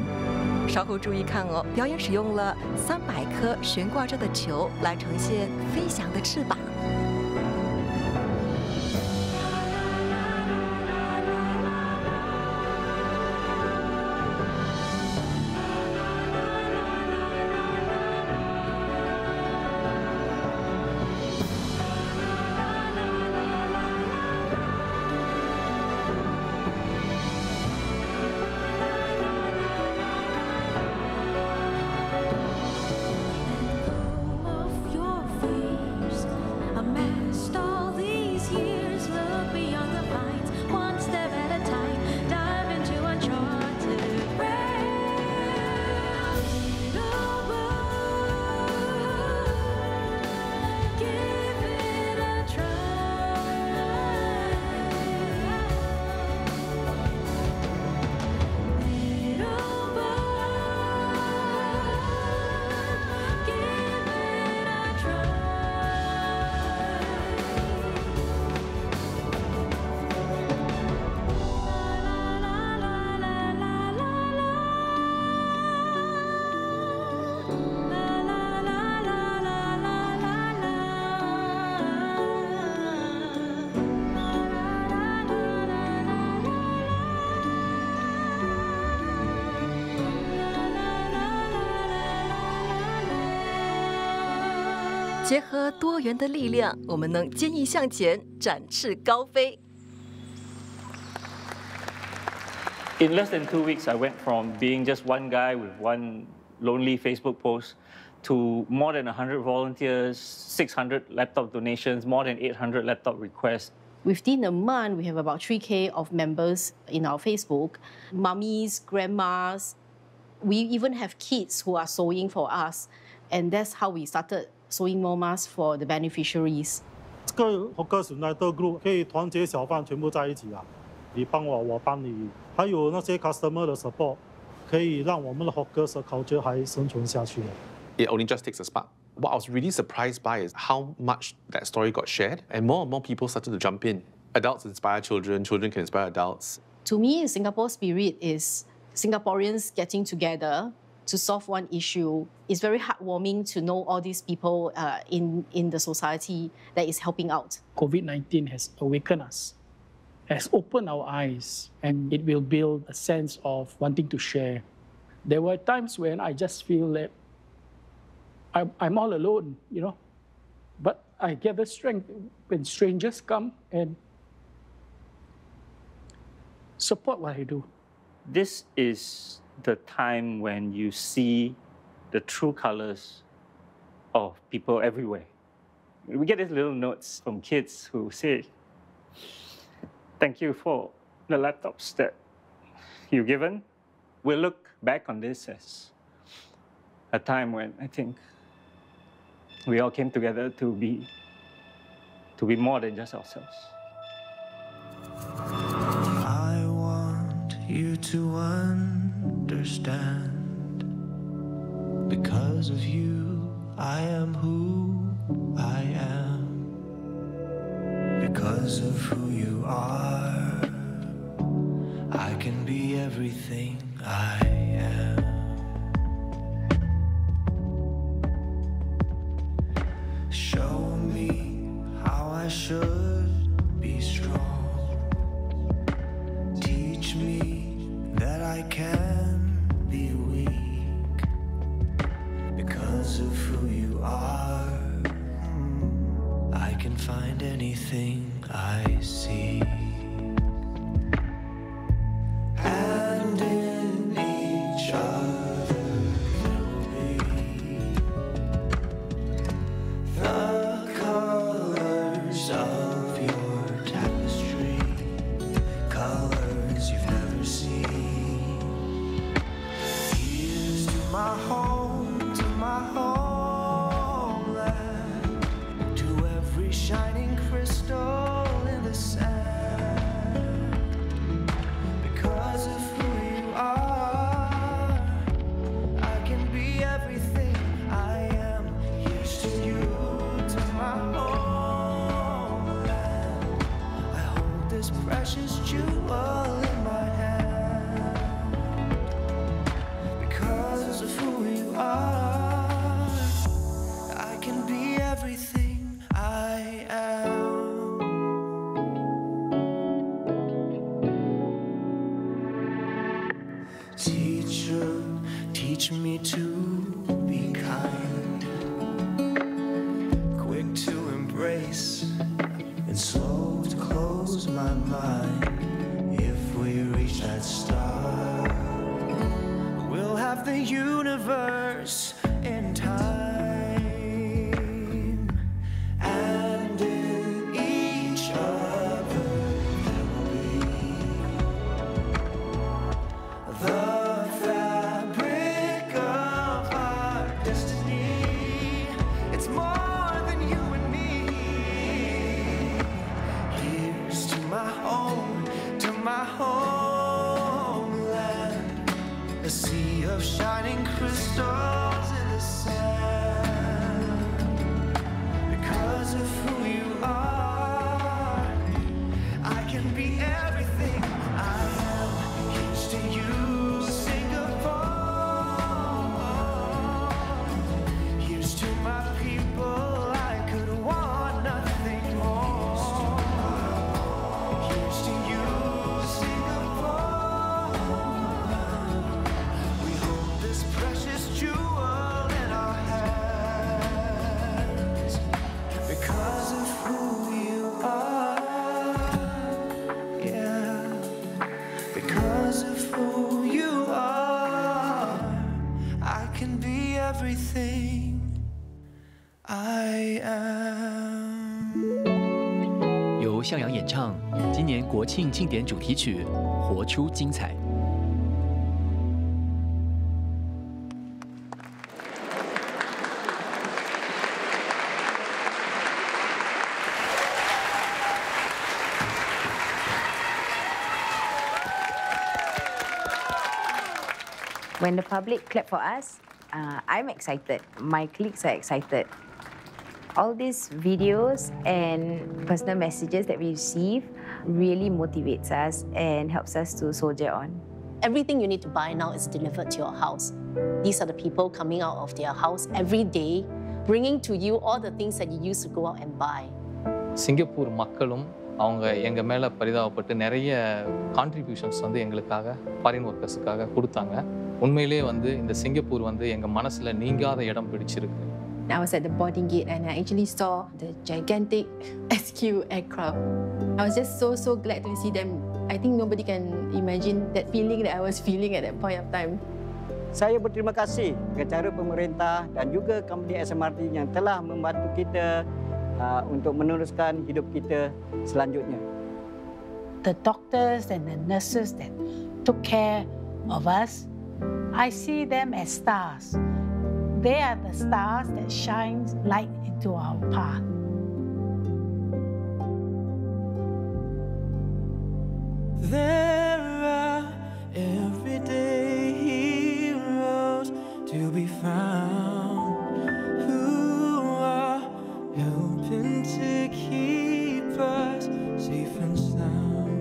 稍后注意看哦，表演使用了300颗悬挂着的球来呈现飞翔的翅膀。 结合多元的力量，我们能坚毅向前，展翅高飞。 In less than 2 weeks, I went from being just one guy with one lonely Facebook post to more than 100 volunteers, 600 laptop donations, more than 800 laptop requests. Within a month, we have about 3K of members in our Facebook. Mummies, grandmas, we even have kids who are sewing for us. And that's how we started sewing more masks for the beneficiaries. 这个 Hawkers United Group 可以团结小贩全部在一起啊，你帮我，我帮你，还有那些 customer 的 support， 可以让我们的 Hawkers culture 还生存下去。It only just takes a spark. What I was really surprised by is how much that story got shared, and more people started to jump in. Adults inspire children, children can inspire adults. To me, Singapore spirit is Singaporeans getting together to solve one issue. It's very heartwarming to know all these people in the society that is helping out. COVID-19 has awakened us, has opened our eyes, and it will build a sense of wanting to share. There were times when I just feel that I'm all alone, you know, but I gather strength when strangers come and support what I do. This is the time when you see the true colors of people everywhere. We get these little notes from kids who say, "Thank you for the laptops that you've given." We'll look back on this as a time when I think we all came together to be more than just ourselves. I want you to understand. Because of you, I am who I am. Because of who you are, I can be everything I am. Show me how I should be strong. Teach me that I can be weak. Because of who you are, I can find anything I see. And in each other there'll be the colors of your tapestry, colors you've never seen. Here's to my home, to my homeland, to every shining crystal in the sand. Because of who you are, I can be everything I am. Here's to you, to my homeland. I hold this precious jewel in my hand. Because of who you are, I can be everything I am. Teacher, teach me to be kind, quick to embrace and slow to close my mind. If we reach that star, we'll have the universe in time. And in each other there'll be the fabric of our destiny. It's more than you and me. Here's to my home, to my homeland. A sea of shining crystals in the sand. Because of who you are, I can be everything I am. Here's to you, Singapore. Here's to my people, I could want nothing more. Here's to you, Singapore. We hold this precious jewel in our hands. Because of who you are, yeah. Because of who you are, I can be everything I am. 由向阳演唱，今年国庆庆典主题曲《活出精彩》。When the public clap for us, I'm excited. My colleagues are excited. All these videos and personal messages that we receive really motivates us and helps us to soldier on. Everything you need to buy now is delivered to your house. These are the people coming out of their house every day, bringing to you all the things that you used to go out and buy. Singapore மக்களும் அவங்க எங்கள் மேலே பரிதாபப்பட்டு நிறைய contributions வந்து எங்களுக்காக foreign ஒர்க்கர்ஸுக்காக கொடுத்தாங்க. உண்மையிலே வந்து இந்த சிங்கப்பூர் வந்து எங்கள் மனசில் நீங்காத இடம் பிடிச்சிருக்கு. I was at the boarding gate and I actually saw the gigantic SQ aircraft. I was just so glad to see them. I think nobody can imagine that feeling that I was feeling at that point of time. Saya berterima kasih kepada pemerintah dan juga company SMRT yang telah membantu kita untuk meneruskan hidup kita selanjutnya. The doctors and the nurses that took care of us, I see them as stars. They are the stars that shine light into our path. There are everyday heroes to be found who are helping to keep us safe and sound.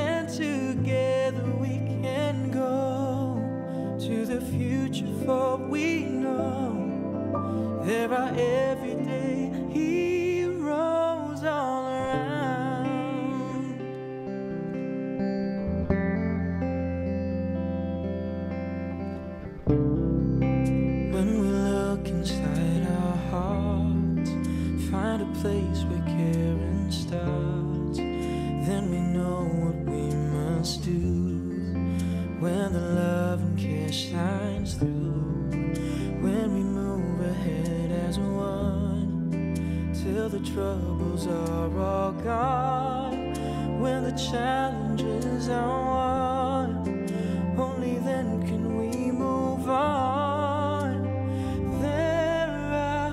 And together we can go to the future, for we know there are everyday heroes all around. When we look inside our hearts, find a place where caring starts, then we know what we must do. When the love and care shines through, when we move ahead as one, till the troubles are all gone, when the challenges are won, only then can we move on. There are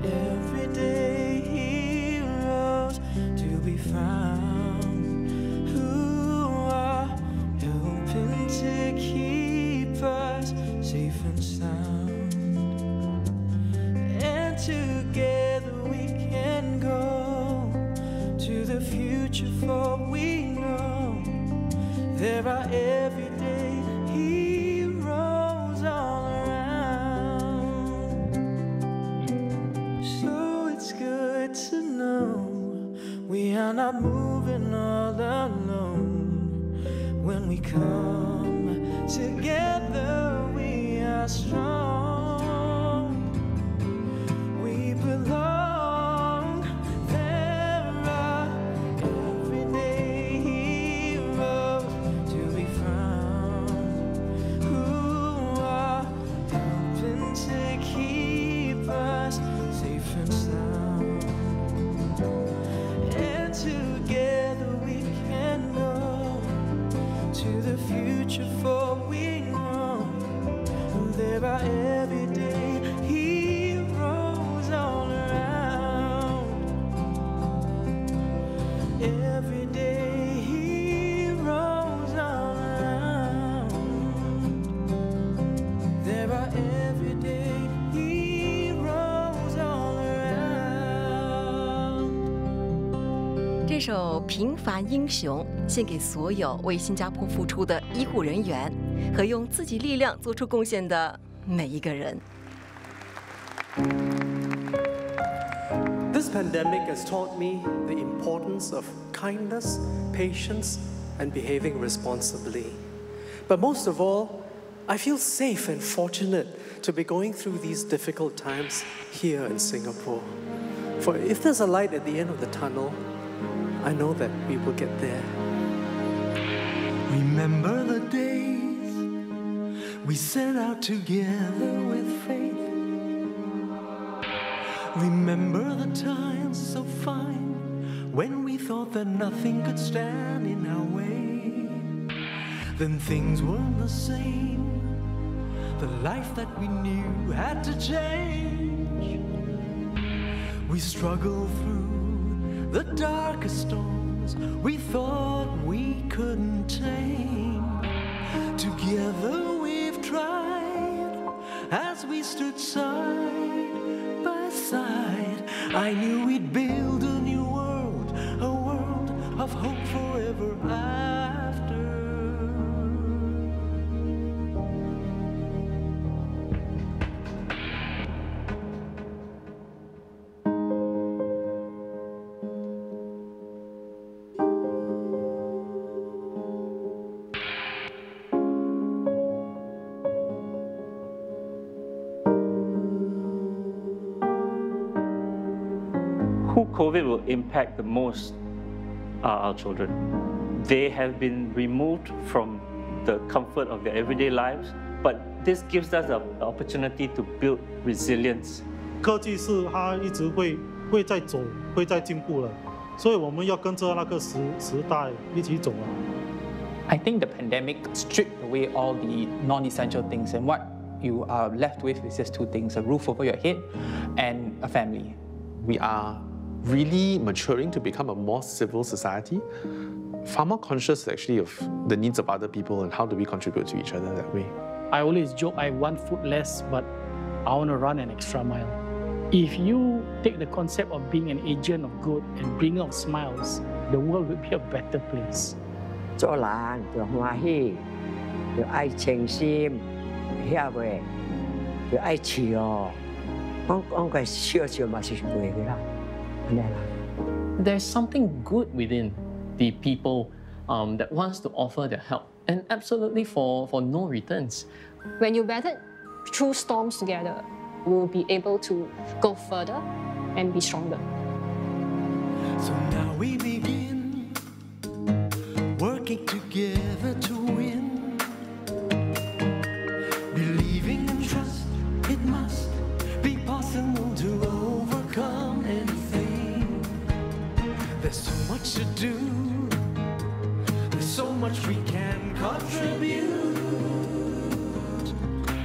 everyday heroes to be found who are helping to keep us safe and sound. And together we can go to the future, for we know there are everyday heroes all around. So it's good to know we are not moving all alone. When we come together, we are strong. We belong. There are everyday heroes to be found who are helping to keep us safe and sound. And together we can go to the future, for we know there are everyday heroes all around. Everyday heroes all around. There are everyday heroes all around. 这首《平凡英雄》献给所有为新加坡付出的医护人员和用自己力量做出贡献的每一个人。This pandemic has taught me the importance of kindness, patience, and behaving responsibly. But most of all, I feel safe and fortunate to be going through these difficult times here in Singapore. For if there's a light at the end of the tunnel, I know that we will get there. Remember the days we set out together with faith. Remember the times so fine when we thought that nothing could stand in our way. Then things weren't the same. The life that we knew had to change. We struggled through the darkest storms we thought we couldn't tame. Together we've tried as we stood side by side. I knew we'd build a new world, a world of hope forever after. Who COVID will impact the most are our children. They have been removed from the comfort of their everyday lives, but this gives us the opportunity to build resilience. 科技是它一直会在走，会在进步了，所以我们要跟着那个时代一起走啊。I think the pandemic stripped away all the non-essential things, and what you are left with is just two things: a roof over your head and a family. We are really maturing to become a more civil society, far more conscious actually of the needs of other people and how do we contribute to each other that way. I always joke I have 1 foot less, but I want to run an extra mile. If you take the concept of being an agent of good and bring out smiles, the world will be a better place. 做人要欢喜，要爱诚心，晓袂？要爱笑。我个笑笑嘛是会个啦。 There's something good within the people that wants to offer their help, and absolutely for no returns. When you battle through storms together, we'll be able to go further and be stronger. So now we begin working together to win. Believing and trust, it must be possible to overcome anything. There's so much to do. There's so much we can contribute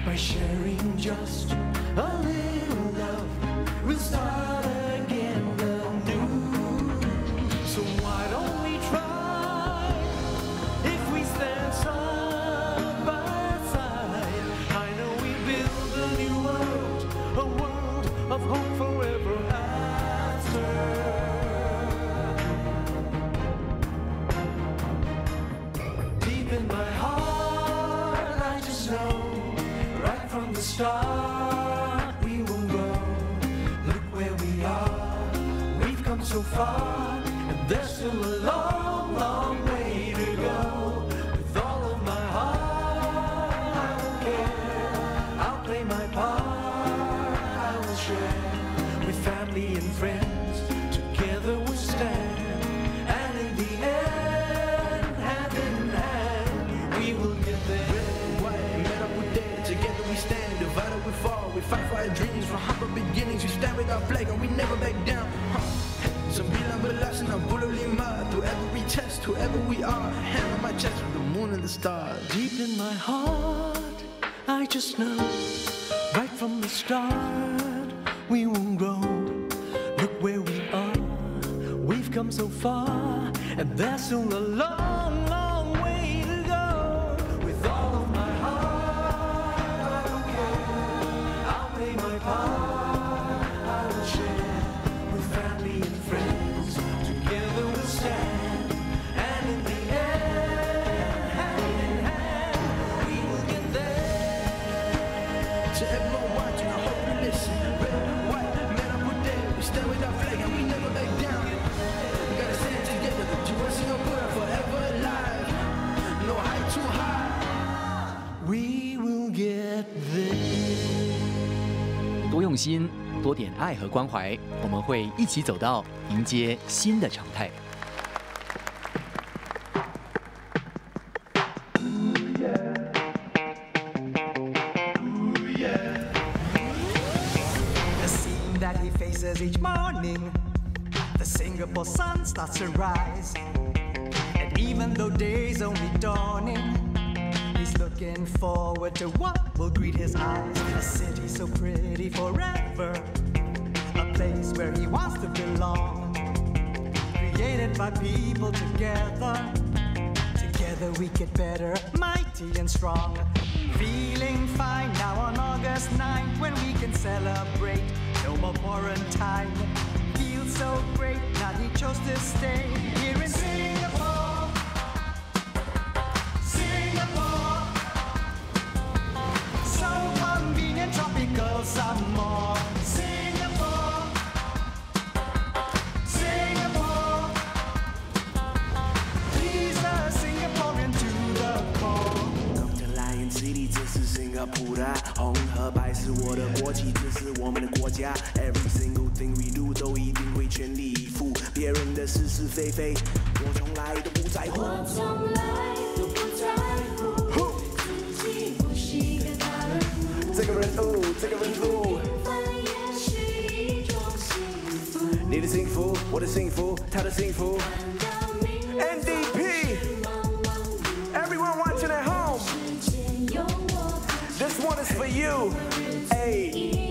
by sharing just a little love. We'll start again anew. So why don't we try? If we stand side by side, I know we build a new world, a world of hope forever after. In my heart, I just know, right from the start, we will grow. Look where we are, we've come so far, and there's still a long, long way to go. With all of my heart, I don't care, I'll play my part, I will share. With family and friends, together we'll stand, and in the end, hand in hand, we will get there. Red, white, met up with dead. Together we stand, divided we fall. We fight for our dreams from humble beginnings. We stand with our flag and we never back down. Sembilan belas and bulan lima. Through every test, whoever we are, hand on my chest with the moon and the stars. Deep in my heart, I just know, right from the start, we won't grow. Look where we are, we've come so far, and there's still a long, long way to go. With all of my heart, I don't care, I'll play my part, I will share. With family and friends, together we'll stand, and in the end, hand in hand, we will get there. To everyone watching, I hope you listen. Red and white, men up with dead. We stand with our flag and we never back down. We gotta stand together, to us Singapore forever alive. No height too high, we will get there. 多用心，多点爱和关怀，我们会一起走到迎接新的常态。The scene that he faces each morning, the Singapore sun starts to rise. And even though day's only dawning, he's looking forward to what will greet his eyes. A city so pretty forever, a place where he wants to belong. Created by people together Together we get better, mighty and strong. Feeling fine now on August 9th when we can celebrate. No more quarantine. Feels so great, now he chose to stay here in Singapore. Singapore. So convenient, tropical, some more. Singapore. Singapore. He's a Singaporean to the core. Come to Lion City, 这是 Singapore 红和白是我的国旗，这是我们的国家。Every single thing we do 都一定会全力以赴，别人的是是非非，我从来都不在乎。我从来都不在乎，自己不是个大人物。这个人物，这个人物。也是一种幸福。你的幸福，我的幸福，他的幸福。NDP, everyone watching at home. This one is for you. Hey,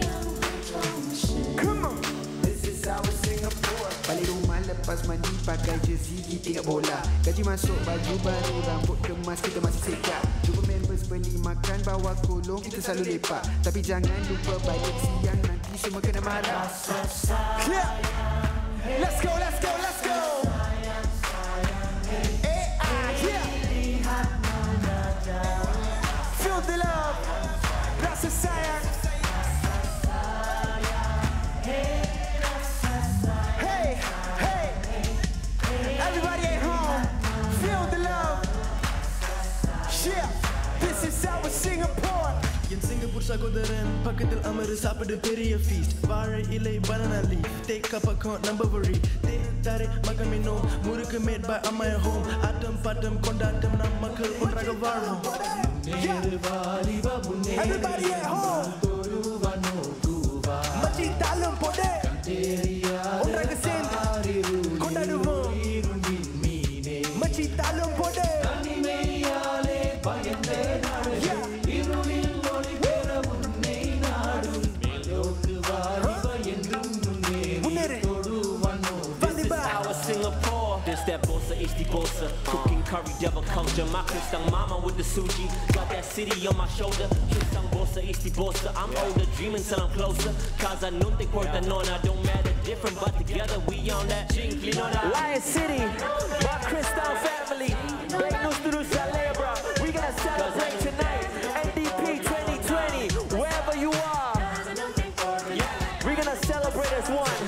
come on. This is our Singapore. Balik rumah lepas mandi pakai jersey tengok bola. Gaji masuk baju baru, rambut kemas kita masih sekap. Jumpa members beli makan bawa kolong kita selalu lepak. Tapi jangan lupa balik siang nanti semua kena marah. Yeah. Let's go, let's go, let's go. Feel the love, rasa sayang. Hey, hey, everybody at home, feel the love. Yeah, this is our Singapore. N Singapore சகோதரன் பக்கத்தில் அமரு சாப்பிடு பெரிய feast. வாழை இலை banana leaf, take up a contemporary. Tarik makan minum, முறுக்கு made by Amma at home. ஆட்டம் பாட்டம் கொண்டாட்டம் நம் மக்கள் ஒன்றாக வாழ்வோம். Everybody at home. Macam dalam pode. Orang kesin. Kondaduvo. Macam dalam pode. Singapore, this that bossa, it's the bossa. Cooking curry, devil culture. My Kristang mama with the sushi. Got that city on my shoulder. Kristang bossa, it's the bossa. I'm older, dreaming till I'm closer. Cause I know they work the nona. Don't matter different, but together we on that. Lion City, my Kristang family. Big news to do celebra. We gonna celebrate tonight. NDP 2020, wherever you are. We gonna celebrate as one.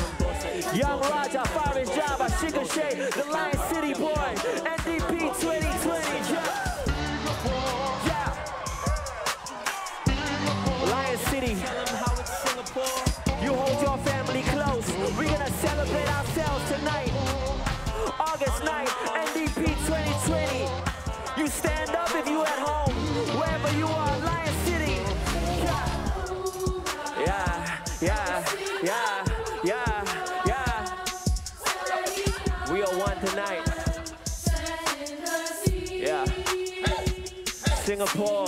Young Raja, Faris Java, Sugar Shay, the Lion City boy, NDP 2020, yeah. Lion City, you hold your family close. We're gonna celebrate ourselves tonight. August 9th, NDP 2020. You stand up if you at home, wherever you are, Lion City. Yeah. We are one tonight. Yeah. Singapore.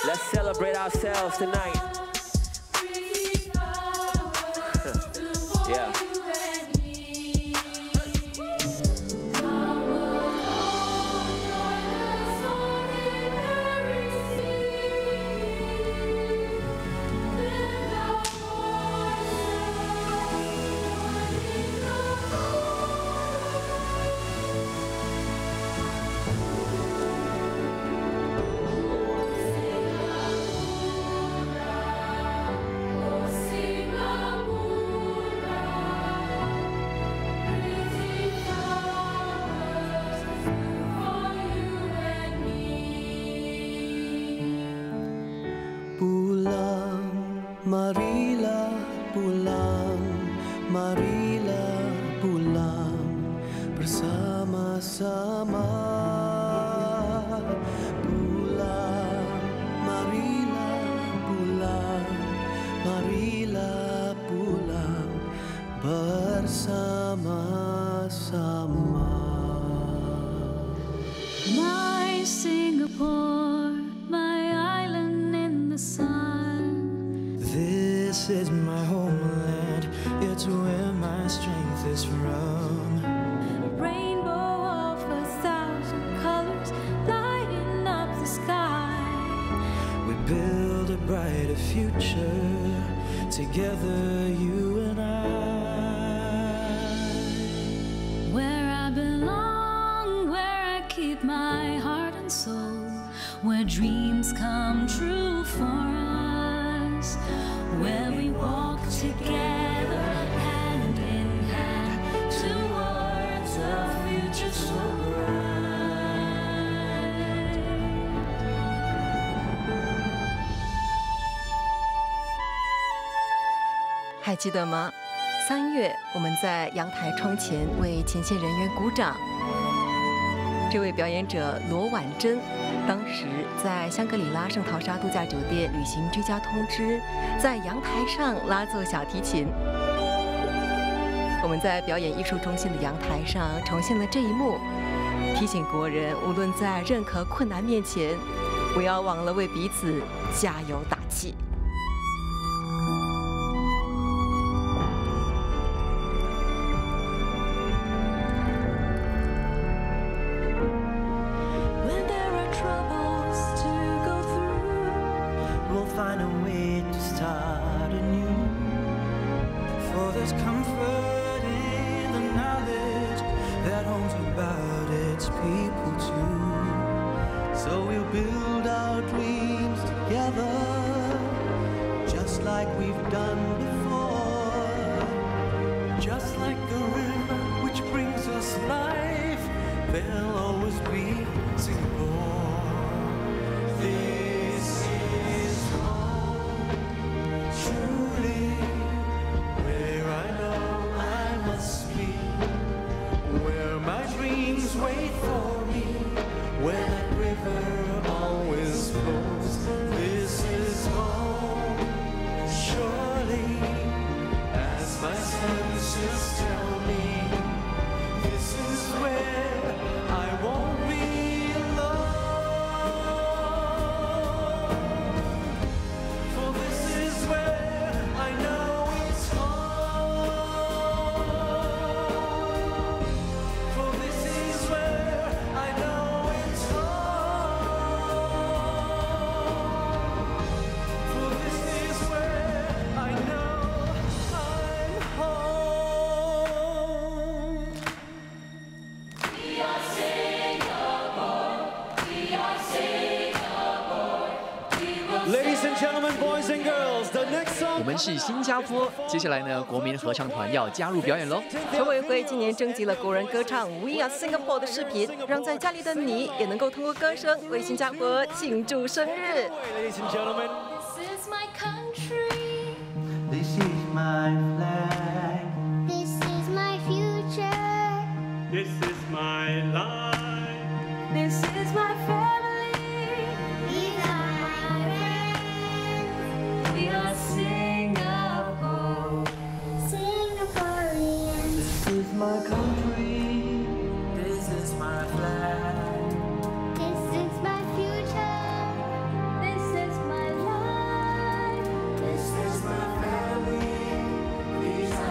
Let's celebrate ourselves tonight. Yeah. Marilah pulang, marilah pulang bersama-sama. Pulang, marilah pulang, marilah pulang bersama-sama. My Singapore, my island in the sun. This is my homeland, it's where my strength is from. A rainbow build a brighter future together, you and I. Where I belong, where I keep my heart and soul, where dreams come true for us, where we walk together hand in hand towards a future so bright. 还记得吗？3月，我们在阳台窗前为前线人员鼓掌。这位表演者罗婉珍，当时在香格里拉圣淘沙度假酒店履行居家通知，在阳台上拉奏小提琴。我们在表演艺术中心的阳台上重现了这一幕，提醒国人，无论在任何困难面前，不要忘了为彼此加油打气。 Find a way to start anew. For there's comfort in the knowledge that home's about its people too. So we'll build our dreams together, just like we've done before. Just like a river which brings us life, there'll always be Singapore. This is truly where I know I must be, where my dreams wait for me, where that river always flows. This is home, surely, as my senses tell me. This is where I won't be alone. For this is where I know it's home. For this is where I know it's home. For this is where I know I'm home. We are Singapore. We are Singapore. Ladies and gentlemen, boys and girls, the next song. 我们是新加坡，接下来呢，国民合唱团要加入表演喽。筹委会今年征集了国人歌唱《We Are Singapore》的视频，让在家里的你也能够通过歌声为新加坡庆祝生日。 Ladies and gentlemen. This is my country. This is my flag. This is my future. This is my life. This is my family. These are my friends. We are Singapore. Singaporeans. This is my country. This is my flag. This is my future. This is my life. This is my family. These are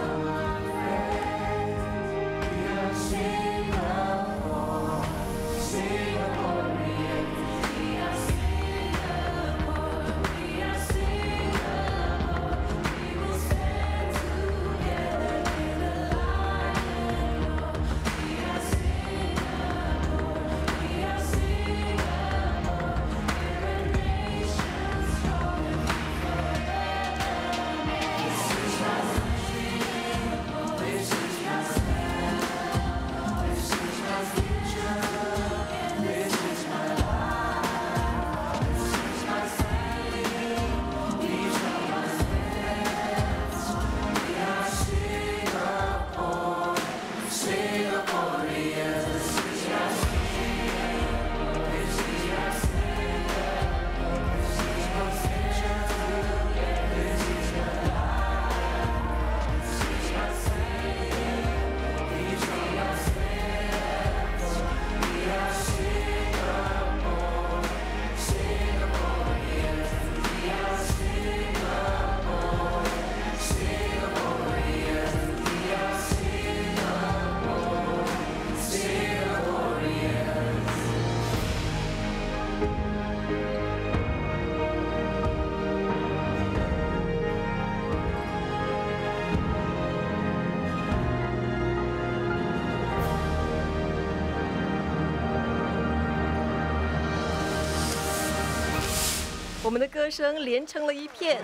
我们的歌声连成了一片。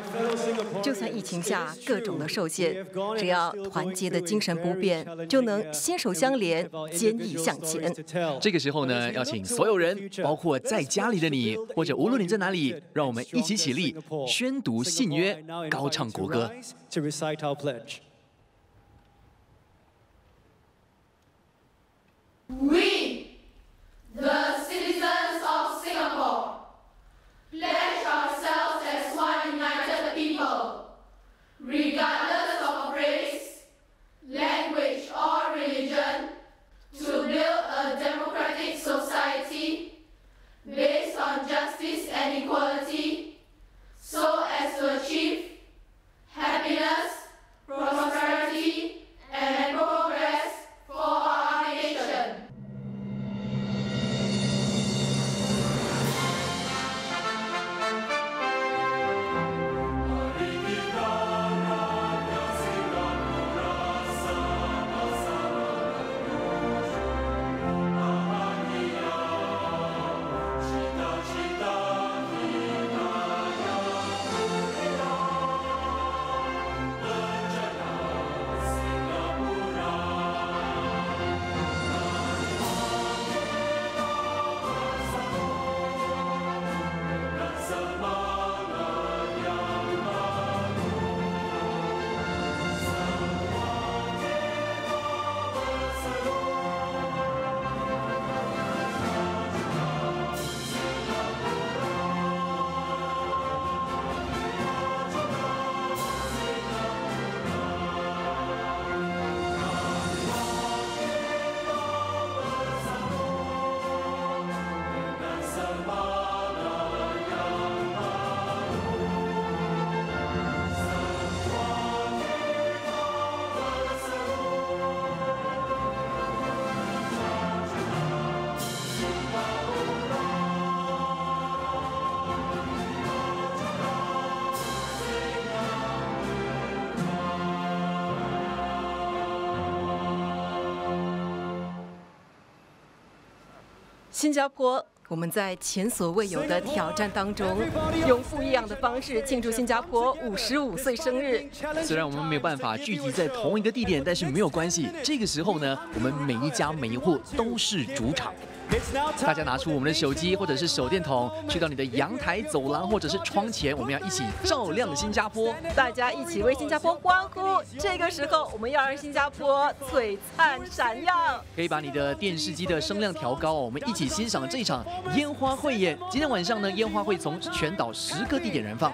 就算疫情下各种的受限，只要团结的精神不变，就能携手相连，坚毅向前。这个时候呢，要请所有人，包括在家里的你，或者无论你在哪里，让我们一起起立，宣读信约，高唱国歌。We, the citizens of Singapore, pledge ourselves as one united people, regardless of race, language, or religion, to build a democratic society based on justice and equality, so as to achieve happiness, prosperity, and progress for our nation.《新加坡，我们在前所未有的挑战当中，用不一样的方式庆祝新加坡55岁生日。虽然我们没有办法聚集在同一个地点，但是没有关系。这个时候呢，我们每一家每一户都是主场。大家拿出我们的手机或者是手电筒，去到你的阳台、走廊或者是窗前，我们要一起照亮新加坡。大家一起为新加坡欢呼。这个时候，我们要让新加坡璀璨闪耀。可以把你的电视机的声量调高，我们一起欣赏这场烟花汇演。今天晚上呢，烟花会从全岛10个地点燃放。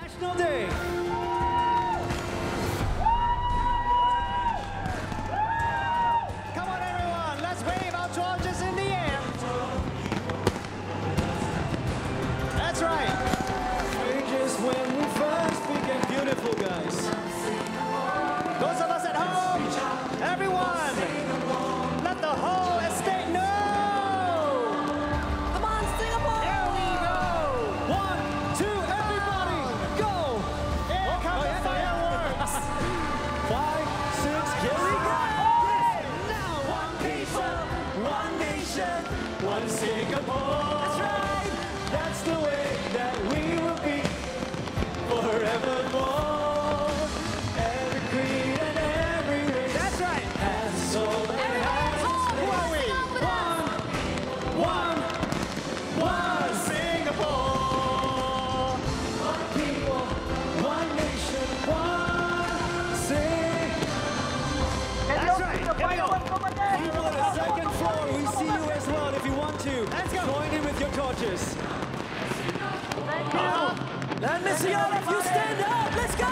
Let me see all of you stand up. Let's go.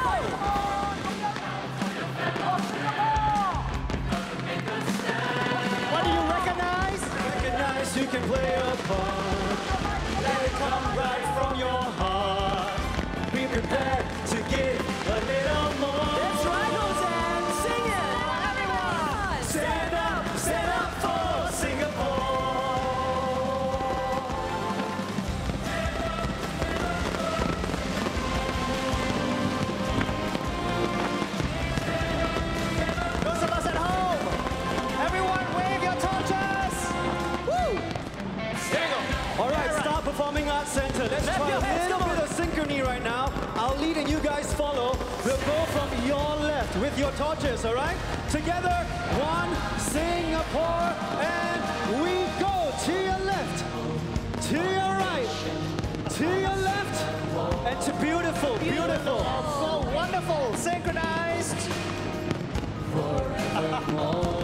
What do you recognize? Recognize you can play a part. Let it come right from your heart. Be prepared to give a little more. That's right, Hosan. Sing it. Everyone. Stand up for Singapore. Performing Arts Center. Let's you guys follow, we'll go from your left with your torches, all right? Together, 1, Singapore, and we go to your left, to your right, to your left, and to beautiful, beautiful. So wonderful, synchronized.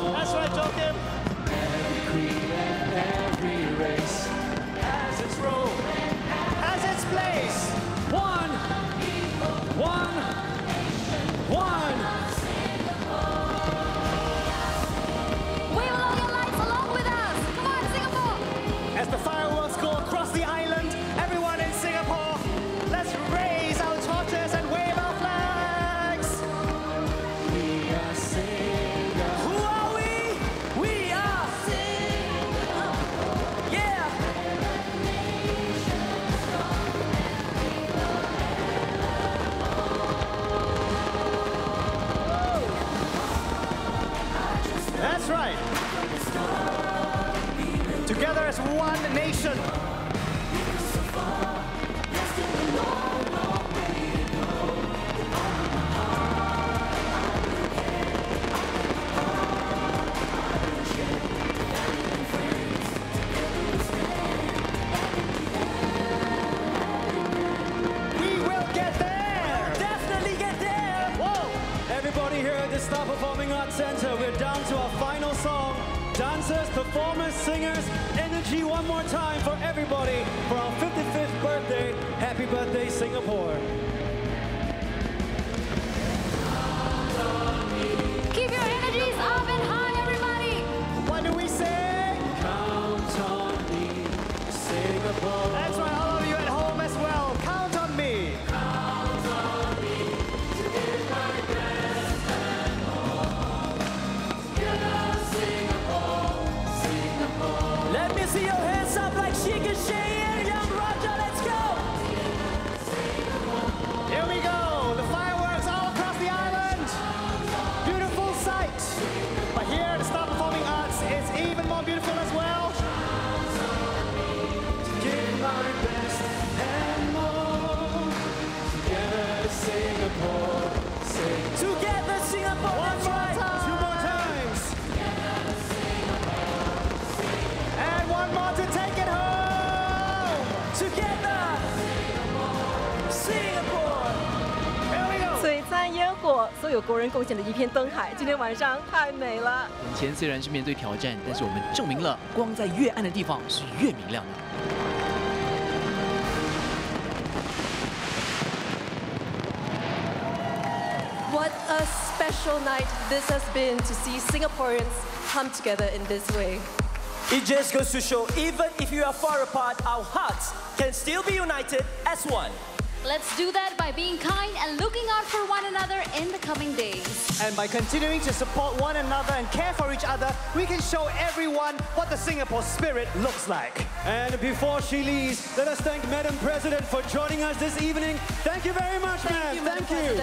That's right, Joachim. Every creed and every race has its role, has its place. 1, 1, 1. Wave all your lights along with us. Come on, Singapore. As the fireworks go across the island, everyone in Singapore, let's raise our torches and wave our flags. We are Singapore. Who are we? We are Singapore. Yeah. That's right. Together as one nation. We will get there. Definitely get there. Whoa! Everybody here at the Star Performing Arts Center, we're down to our final song. Dancers, performers, singers, energy one more time for everybody for our 55th birthday. Happy birthday, Singapore. Keep your energies up and high, everybody. What do we say? Count on me, Singapore. That's right, all of you at home as well. Count on me. Count on me to give my best and all. Together, Singapore, Singapore. Let me see your hands up like Sheik and Shay and Young Roger. Let's go. Here we go. The fireworks all across the island. Beautiful sight. But here at the Star Performing Arts, it's even more beautiful as well. Give my best and more. Together, Singapore, Singapore. Together, Singapore. One That's more right. time. 2 more times. And one more to take it home. Together, Singapore. Here we go. 璀璨烟火，所有国人贡献的一片灯海，今天晚上太美了。眼前虽然是面对挑战，但是我们证明了光在越暗的地方是越明亮的。 What a special night this has been to see Singaporeans come together in this way. It just goes to show, even if you are far apart, our hearts can still be united as one. Let's do that by being kind and looking out for one another in the coming days. And by continuing to support one another and care for each other, we can show everyone what the Singapore spirit looks like. And before she leaves, let us thank Madam President for joining us this evening. Thank you very much, ma'am. Thank you.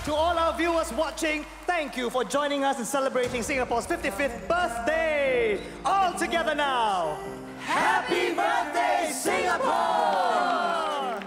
To all our viewers watching, thank you for joining us in celebrating Singapore's 55th birthday. All together now. Happy birthday, Singapore!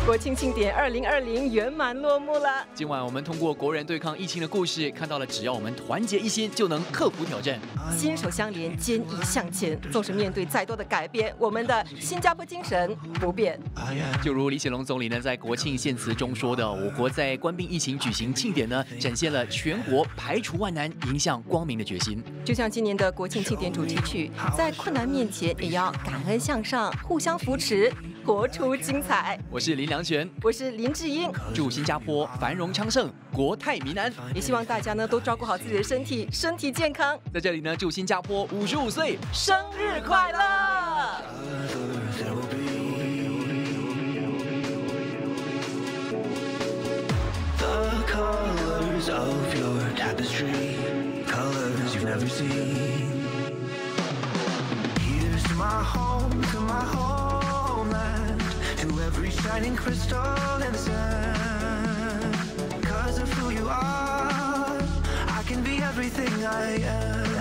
国庆庆典2020圆满落幕了。今晚我们通过国人对抗疫情的故事，看到了只要我们团结一心，就能克服挑战。携手相连，坚毅向前。纵使面对再多的改变，我们的新加坡精神不变。就如李显龙总理呢在国庆献词中说的，我国在关闭疫情举行庆典呢，展现了全国排除万难、迎向光明的决心。就像今年的国庆庆典主题曲，在困难面前也要感恩向上，互相扶持，活出精彩。我是林良全，我是林志英，祝新加坡繁荣昌盛，国泰民安。也希望大家呢都照顾好自己的身体，身体健康。在这里呢，祝新加坡55岁生日快乐！ Colors of your tapestry, colors you've never seen. Here's to my home, to my homeland, to every shining crystal in the sand. 'Cause of who you are, I can be everything I am.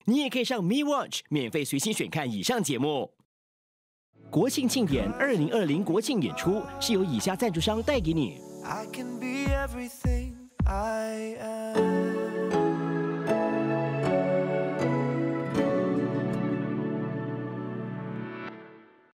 你也可以上 Me Watch 免费随心选看以上节目。国庆庆典2020国庆演出是由以下赞助商带给你。 I can be everything I am.